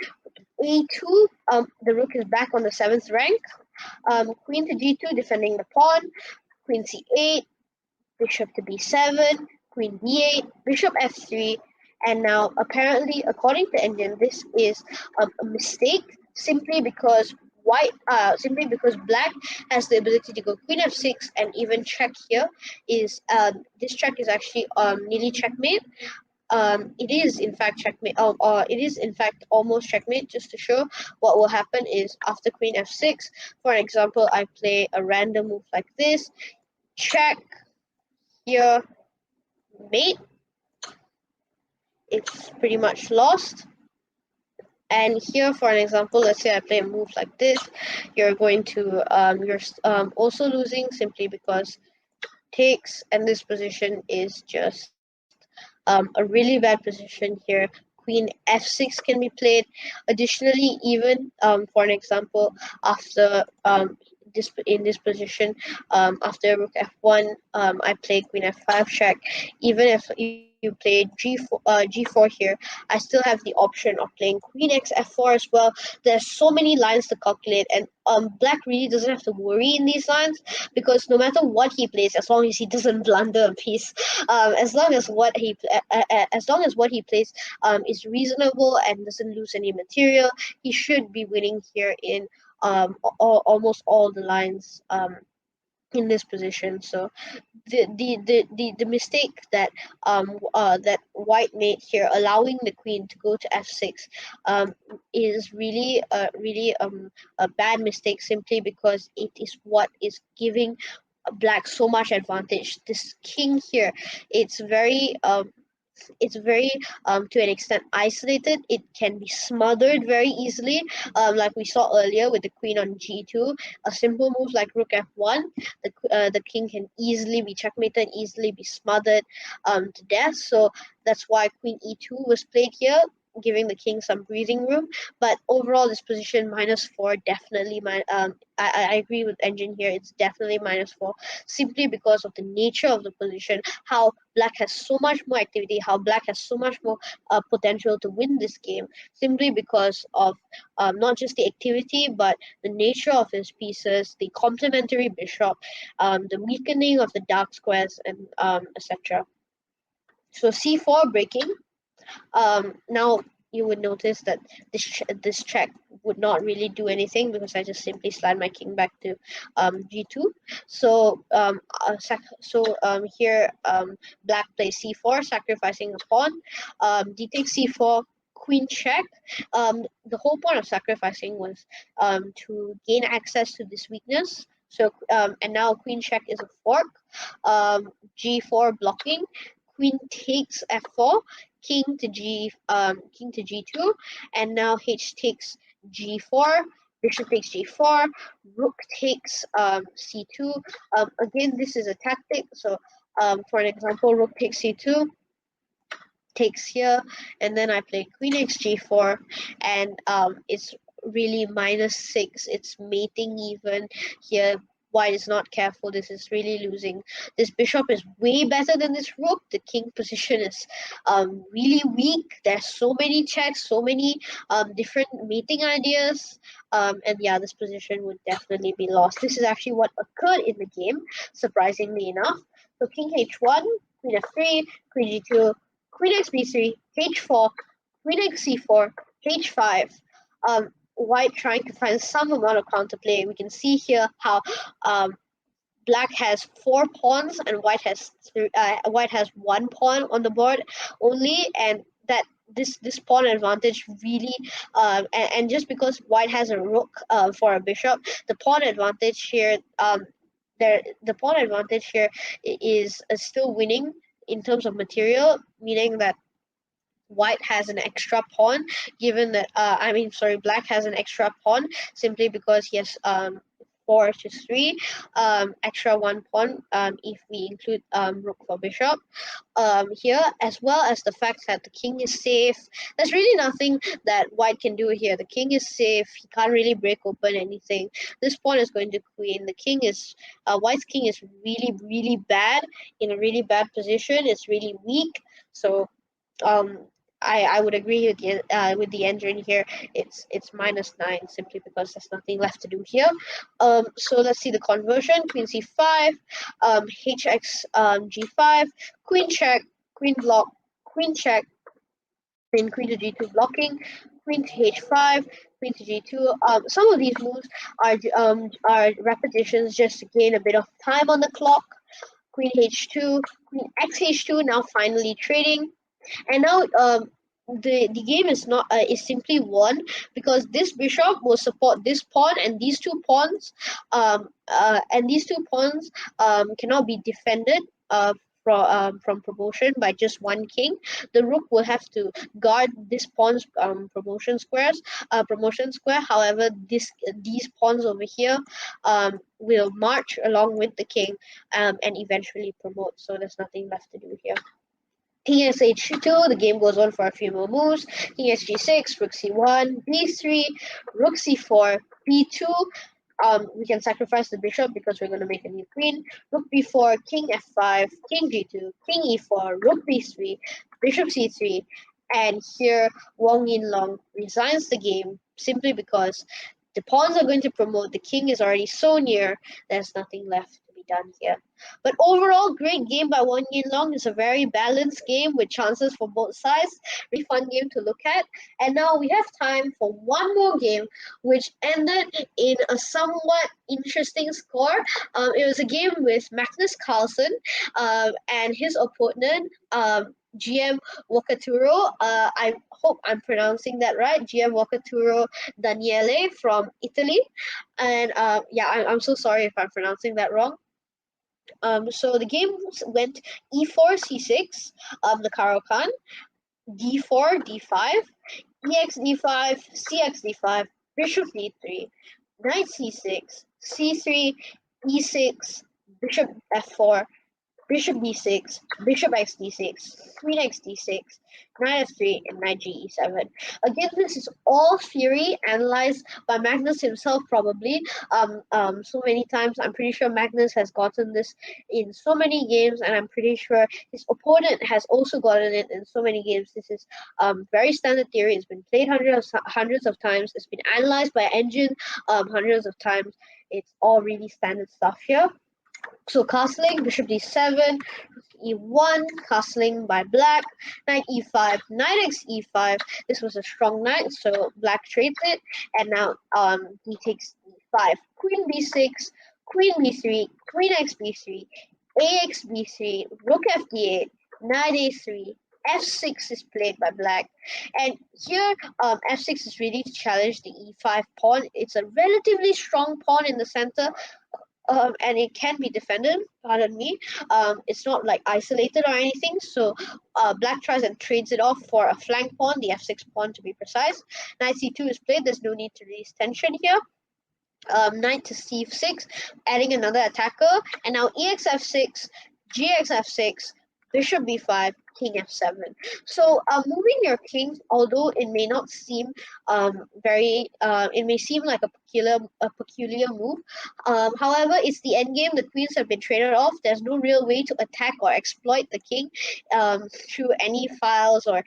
a2. The rook is back on the 7th rank. Queen to g2, defending the pawn, queen c8, bishop to b7, queen b8, bishop f3, and now apparently, according to engine, this is a mistake simply because black has the ability to go queen f6 and even check here. This check is actually nearly checkmate. it is in fact checkmate. It is in fact almost checkmate. Just to show what will happen is after queen f6, for example, I play a random move like this, check here, mate. It's pretty much lost. And here, for an example, let's say I play a move like this, you're going to you're also losing simply because takes, and this position is just a really bad position here. Queen f6 can be played. Additionally, even for an example, after this position, after rook f1, I play queen f5 check. Even if you play g4 here, I still have the option of playing queen x f4 as well. There's so many lines to calculate, and black really doesn't have to worry in these lines, because no matter what he plays, as long as he doesn't blunder a piece, as long as what he plays is reasonable and doesn't lose any material, he should be winning here in almost all the lines in this position. So the mistake that that white made here, allowing the queen to go to f6, is really a bad mistake, simply because it is what is giving black so much advantage. This king here, it's very to an extent isolated. It can be smothered very easily, like we saw earlier with the queen on g2. A simple move like rook f1, the king can easily be checkmated, easily be smothered to death. So that's why queen e2 was played here, giving the king some breathing room. But overall, this position -4, definitely I agree with Engine here. It's definitely -4, simply because of the nature of the position, how black has so much more activity, how black has so much more potential to win this game, simply because of not just the activity, but the nature of his pieces, the complementary bishop, the weakening of the dark squares, and etc. So c4 breaking. Now you would notice that this check would not really do anything, because I just simply slide my king back to g2. So here black plays c4, sacrificing a pawn. D takes c4, queen check. The whole point of sacrificing was to gain access to this weakness. So and now queen check is a fork. G4 blocking. Queen takes f4, king to g2, and now h takes g4, bishop takes g4, rook takes c2. Again, this is a tactic. So for an example, rook takes c2, takes here, and then I play queen x g4, and it's really -6. It's mating even here. White is not careful. This is really losing. This bishop is way better than this rook. The king position is really weak. There's so many checks, so many different mating ideas, and yeah, this position would definitely be lost. This is actually what occurred in the game, surprisingly enough. So king h1, queen f3, queen g2, queen x b3, h4, queen x c4, h5. White trying to find some amount of counterplay. We can see here how black has 4 pawns and white has one pawn on the board only, and that this pawn advantage really and just because white has a rook for a bishop, the pawn advantage here the pawn advantage here is still winning in terms of material, meaning that white has an extra pawn, given that black has an extra pawn simply because he has 4 to 3 extra 1 pawn if we include rook for bishop here, as well as the fact that the king is safe. There's really nothing that white can do here. The king is safe. He can't really break open anything. This pawn is going to queen. The king is white's king is really bad, in a really bad position. It's really weak. So um I would agree with the engine here. It's -9 simply because there's nothing left to do here. So let's see the conversion. Queen c5, hx g5, queen check, queen block, queen check, then queen to g2 blocking, queen to h5, queen to g2. Some of these moves are repetitions just to gain a bit of time on the clock. Queen h2, queen x h2, now finally trading. And now the game is not is simply won because this bishop will support this pawn, and these two pawns cannot be defended from promotion by just one king. The rook will have to guard this pawn's promotion square. However, these pawns over here will march along with the king and eventually promote. So there's nothing left to do here. King s h2, the game goes on for a few more moves. King sg6, rook c1, b3, rook c4, b2. We can sacrifice the bishop because we're going to make a new queen. Rook b4, king f5, king g2, king e4, rook b3, bishop c3. And here, Wong Yin Long resigns the game simply because the pawns are going to promote. The king is already so near, there's nothing left to be done here. But overall, great game by Wong Yin Long. It's a very balanced game with chances for both sides. Really fun game to look at. And now we have time for one more game, which ended in a somewhat interesting score. It was a game with Magnus Carlsen and his opponent, GM Wakaturo. I hope I'm pronouncing that right. GM Wakaturo Daniele from Italy. And yeah, I'm so sorry if I'm pronouncing that wrong. So the game went e4, c6, the Caro-Kann, d4, d5, ex d5, cx d5, bishop d3, knight c6, c3, e6, bishop f4, bishop b6, bishop x d6, queen x d6, knight f3, and knight ge7. Again, this is all theory analyzed by Magnus himself, probably. So many times. I'm pretty sure Magnus has gotten this in so many games, and I'm pretty sure his opponent has also gotten it in so many games. This is very standard theory. It's been played hundreds of times. It's been analyzed by engine hundreds of times. It's all really standard stuff here. So castling, bishop d7, e1, castling by black, knight e5, knight x e5. This was a strong knight, so black trades it, and now he takes e5, queen b6, queen b3, queen x b3, ax b3, rook f d8, knight a3. F6 is played by black, and here F6 is really to challenge the E5 pawn. It's a relatively strong pawn in the center, and it can be defended. Pardon me. It's not like isolated or anything. So black tries and trades it off for a flank pawn, the f6 pawn to be precise. Knight c2 is played. There's no need to release tension here. Knight to c6, adding another attacker, and now ex f6, gx f6, bishop b5, king f7. So moving your king, although it may not seem it may seem like a peculiar move. However, it's the endgame. The queens have been traded off. There's no real way to attack or exploit the king through any files or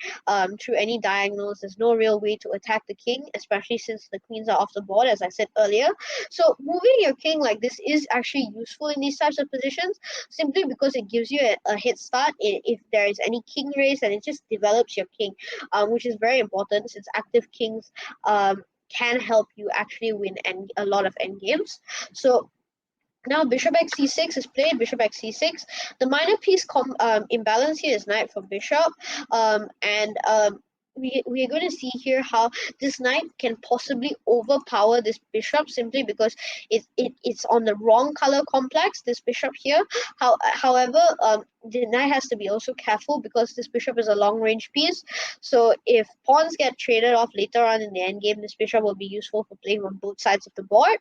through any diagonals. There's no real way to attack the king, especially since the queens are off the board, as I said earlier. So moving your king like this is actually useful in these types of positions, simply because it gives you a head start if there is any king race, and it just develops your king, which is very important since active kings can help you actually win a lot of endgames. So now bishop x c6 is played, bishop x c6. The minor piece imbalance here is knight for bishop, and we are going to see here how this knight can possibly overpower this bishop simply because it's on the wrong color complex, this bishop here. However, the knight has to be also careful because this bishop is a long range piece. So if pawns get traded off later on in the endgame, this bishop will be useful for playing on both sides of the board.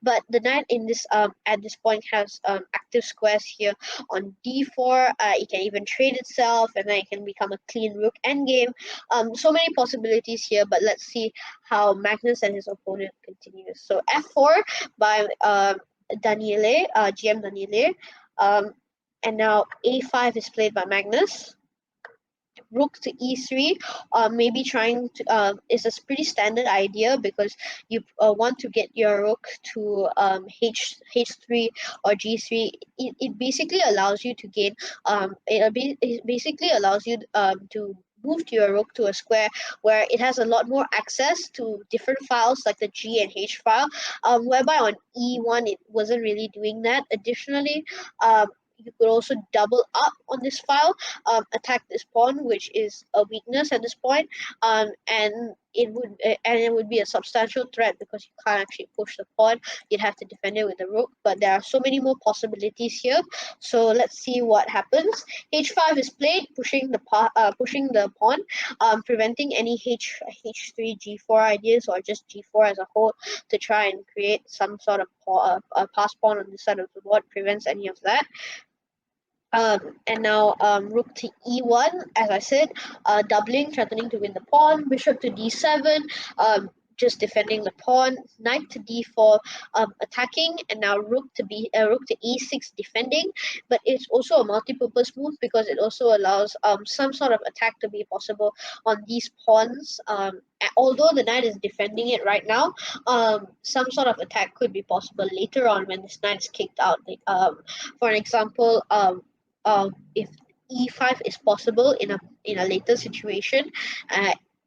But the knight in this at this point has active squares here on d4. It can even trade itself, and then it can become a clean rook endgame. So many possibilities here, but let's see how Magnus and his opponent continues. So f4 by Daniele, GM Daniele, and now a5 is played by Magnus. Rook to e3, maybe trying to is a pretty standard idea because you want to get your rook to h3 or g3. It basically allows you to gain it basically allows you to move to your rook to a square where it has a lot more access to different files like the G and H file, whereby on E1 it wasn't really doing that. Additionally, you could also double up on this file, attack this pawn, which is a weakness at this point, and it would be a substantial threat because you can't actually push the pawn. You'd have to defend it with the rook. But there are so many more possibilities here. So let's see what happens. H5 is played, pushing the pawn, preventing any H3 G4 ideas, or just G4 as a whole, to try and create some sort of pass pawn on this side of the board. Prevents any of that. And now rook to e1, as I said, doubling, threatening to win the pawn. Bishop to d7, just defending the pawn. Knight to d4, attacking, and now rook to e6, defending. But it's also a multi-purpose move because it also allows some sort of attack to be possible on these pawns. Although the knight is defending it right now, some sort of attack could be possible later on when this knight is kicked out. For an example, if e5 is possible in a later situation,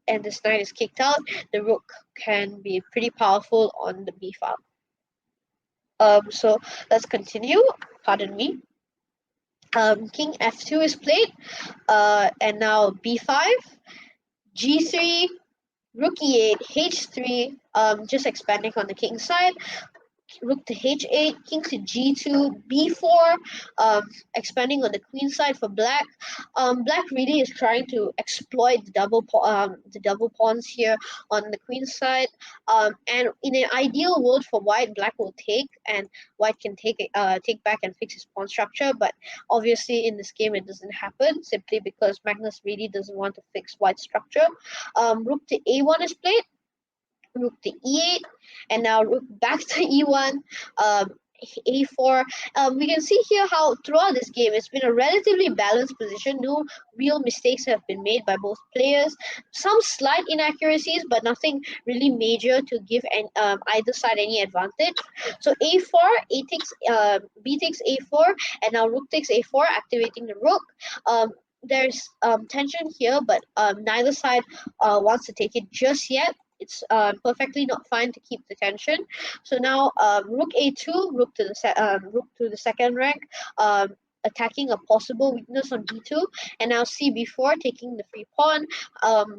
and this knight is kicked out, the rook can be pretty powerful on the b file. So let's continue. Pardon me. King f2 is played, and now b5, g3, rook e8, h3, just expanding on the king side. Rook to h8, king to g2, b4, expanding on the queen side for black. Black really is trying to exploit the double pawns here on the queen side. And in an ideal world for white, black will take, and white can take back and fix his pawn structure. But obviously in this game it doesn't happen, simply because Magnus really doesn't want to fix white's structure. Rook to a1 is played. Rook to e8, and now rook back to e1, a4. We can see here how throughout this game it's been a relatively balanced position. No real mistakes have been made by both players. Some slight inaccuracies, but nothing really major to give either side any advantage. So a4, b takes a4, and now rook takes a4, activating the rook. There's tension here, but neither side wants to take it just yet. It's perfectly not fine to keep the tension. So now rook a2, rook to the second rank, attacking a possible weakness on d2, and now cb4, taking the free pawn.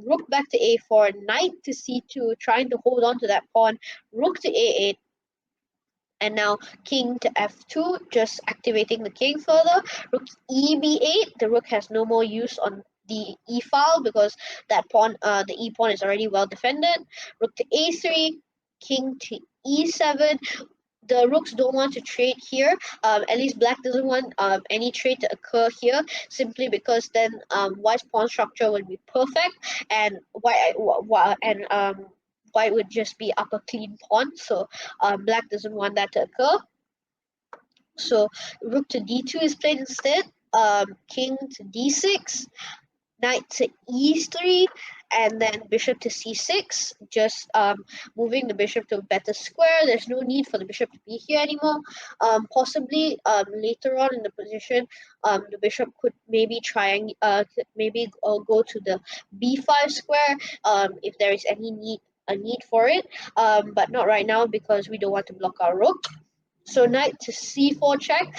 Rook back to a4, knight to c2, trying to hold on to that pawn. Rook to a8, and now king to f2, just activating the king further. Rook eb8, the rook has no more use on the e file because that pawn, the e pawn, is already well defended. Rook to a3, king to e7. The rooks don't want to trade here. At least black doesn't want any trade to occur here, simply because then white's pawn structure would be perfect, and white would just be up a clean pawn. So black doesn't want that to occur. So rook to d2 is played instead. King to d6, knight to e3, and then bishop to c6, just moving the bishop to a better square. There's no need for the bishop to be here anymore. Possibly later on in the position, the bishop could maybe go to the b5 square if there is a need for it, but not right now because we don't want to block our rook. So knight to c4 check.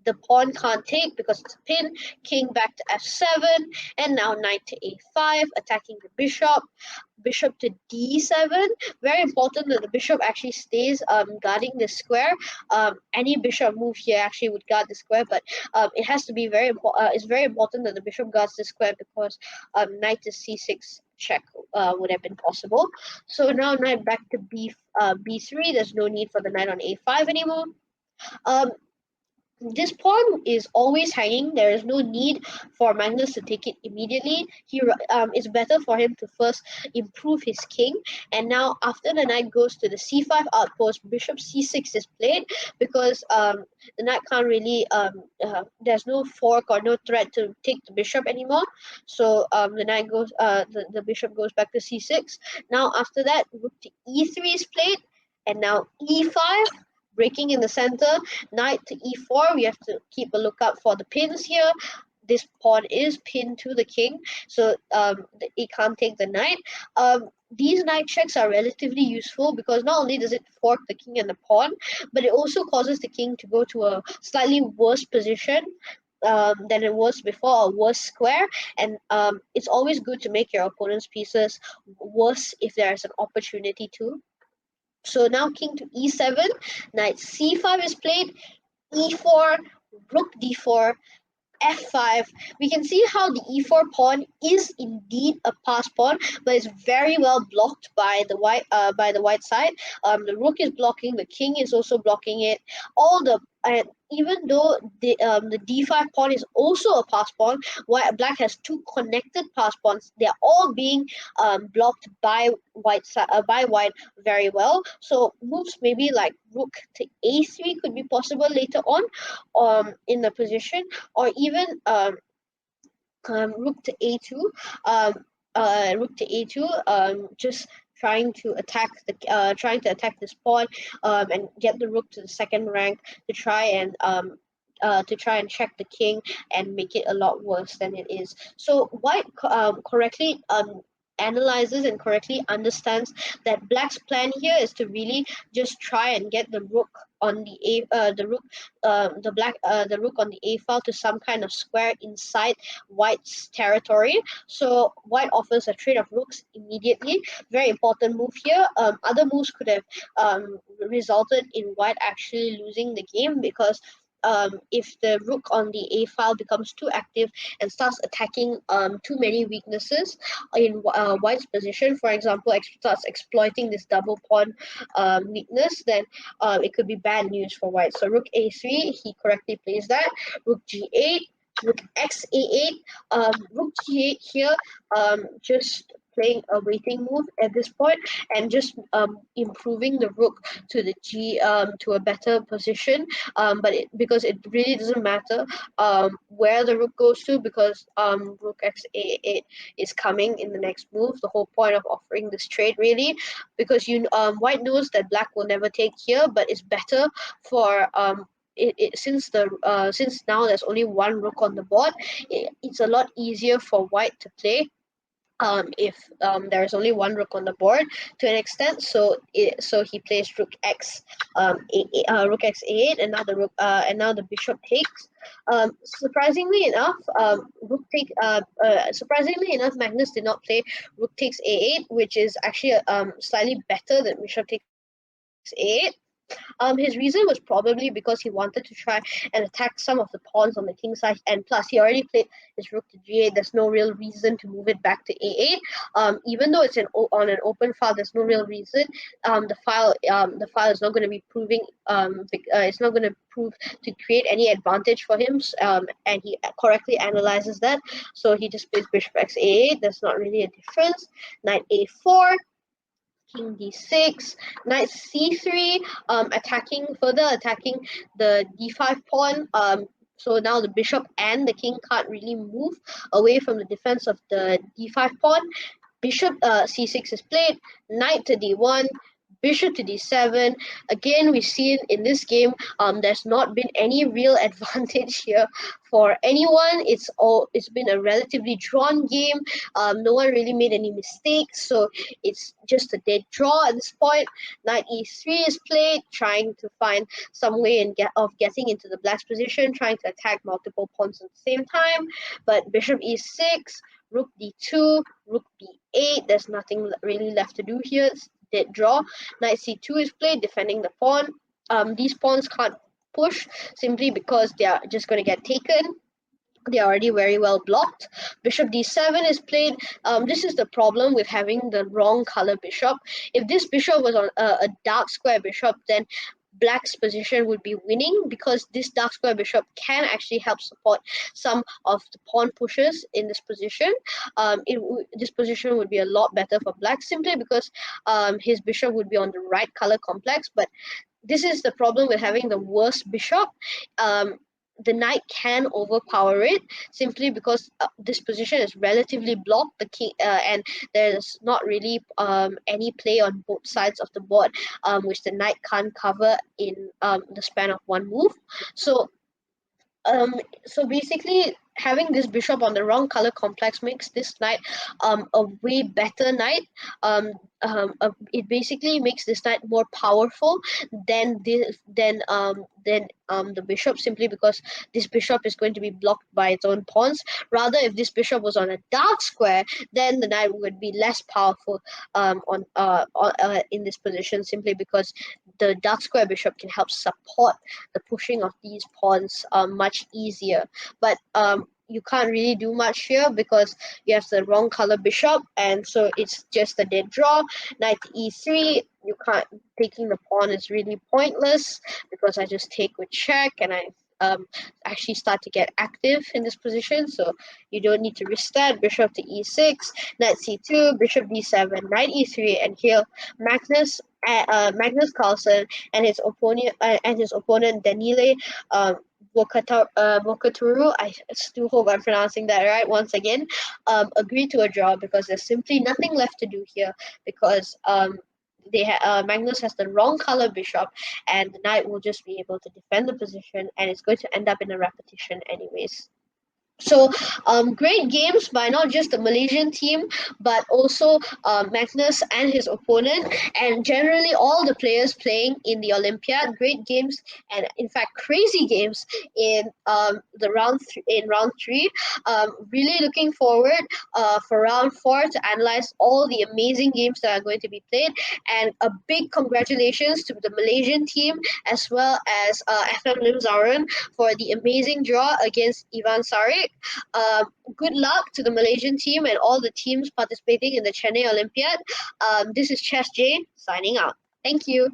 The pawn can't take because it's a pin. King back to f7, and now knight to a5, attacking the bishop. Bishop to d7. Very important that the bishop actually stays guarding the square. Any bishop move here actually would guard the square, but it has to be very important. It's very important that the bishop guards the square because knight to c6 check would have been possible. So now knight back to b3. There's no need for the knight on a5 anymore. This pawn is always hanging. There is no need for Magnus to take it immediately. It's better for him to first improve his king. And now after the knight goes to the c5 outpost, bishop c6 is played because the knight can't really, there's no fork or no threat to take the bishop anymore. So the bishop goes back to c6. Now after that, rook to e3 is played, and now e5. Breaking in the center, knight to e4. We have to keep a lookout for the pins here. This pawn is pinned to the king, so it can't take the knight. these knight checks are relatively useful because not only does it fork the king and the pawn, but it also causes the king to go to a slightly worse position than it was before, a worse square. And it's always good to make your opponent's pieces worse if there's an opportunity to. So now king to e7, knight c5 is played, e4, rook d4, f5. We can see how the e4 pawn is indeed a pass pawn, but it's very well blocked by the white side. The rook is blocking, the king is also blocking it. All the even though the d5 pawn is also a pass pawn, black has two connected pass pawns. They are all being blocked by white very well. So moves maybe like rook to a3 could be possible later on in the position, or even rook to a2, just trying to attack this pawn and get the rook to the second rank to try and check the king and make it a lot worse than it is. So white correctly analyzes and correctly understands that black's plan here is to really just try and get the rook on the rook on the a file to some kind of square inside white's territory. So white offers a trade of rooks immediately. Very important move here. Other moves could have resulted in white actually losing the game, because if the rook on the a file becomes too active and starts attacking too many weaknesses in white's position, for example, starts exploiting this double pawn weakness, then it could be bad news for white. So rook a3, he correctly plays that. Rook g8, rook xa8, rook g8 here, just playing a waiting move at this point and just improving the rook to the to a better position, because it really doesn't matter where the rook goes to, because rook xa8 is coming in the next move. The whole point of offering this trade, really, because white knows that black will never take here, but it's better for since now there's only one rook on the board, it's a lot easier for white to play if there's only one rook on the board to an extent. So he plays rook rook x a8, and now the bishop takes. Surprisingly enough, Magnus did not play rook takes a8, which is actually slightly better than bishop takes a8. His reason was probably because he wanted to try and attack some of the pawns on the king side, and plus he already played his rook to g8. There's no real reason to move it back to a8. Even though it's on an open file, there's no real reason. The file is not going to be proving. It's not going to prove to create any advantage for him. And he correctly analyzes that. So he just plays bishop x a8. There's not really a difference. Knight a4. King d6, knight c3, attacking the d5 pawn. So now the bishop and the king can't really move away from the defense of the d5 pawn. Bishop c6 is played, knight to d1, bishop to d7. Again, we see in this game, there's not been any real advantage here for anyone. It's been a relatively drawn game. No one really made any mistakes, so it's just a dead draw at this point. Knight e3 is played, trying to find some way of getting into the black's position, trying to attack multiple pawns at the same time. But bishop e6, rook d2, rook b8. There's nothing really left to do here. It's dead draw. Knight c2 is played, defending the pawn. These pawns can't push simply because they are just going to get taken. They're already very well blocked. Bishop d7 is played. This is the problem with having the wrong color bishop. If this bishop was on a dark square bishop, then black's position would be winning, because this dark square bishop can actually help support some of the pawn pushes in this position. This position would be a lot better for black, simply because his bishop would be on the right color complex. But this is the problem with having the worst bishop. The knight can overpower it simply because this position is relatively blocked. The king and there's not really any play on both sides of the board, which the knight can't cover in the span of one move. So basically, having this bishop on the wrong color complex makes this knight a way better knight. It basically makes this knight more powerful than the bishop, simply because this bishop is going to be blocked by its own pawns. Rather, if this bishop was on a dark square, then the knight would be less powerful in this position, simply because the dark square bishop can help support the pushing of these pawns much easier. But you can't really do much here because you have the wrong color bishop, and so it's just a dead draw. Knight to e3. You can't taking the pawn is really pointless because I just take with check, and I actually start to get active in this position. So you don't need to risk that. Bishop to e6, knight c2, bishop d7, knight e3, and here Magnus Carlsen and his opponent Daniele Bokaturu, I still hope I'm pronouncing that right once again, agreed to a draw because there's simply nothing left to do here, because Magnus has the wrong color bishop, and the knight will just be able to defend the position, and it's going to end up in a repetition anyways. So, great games by not just the Malaysian team, but also Magnus and his opponent, and generally all the players playing in the Olympiad. Great games, and in fact, crazy games in round three. Really looking forward for round four to analyze all the amazing games that are going to be played. And a big congratulations to the Malaysian team as well as FM Limzauren for the amazing draw against Ivan Saric. Good luck to the Malaysian team and all the teams participating in the Chennai Olympiad. This is Chess J signing out. Thank you.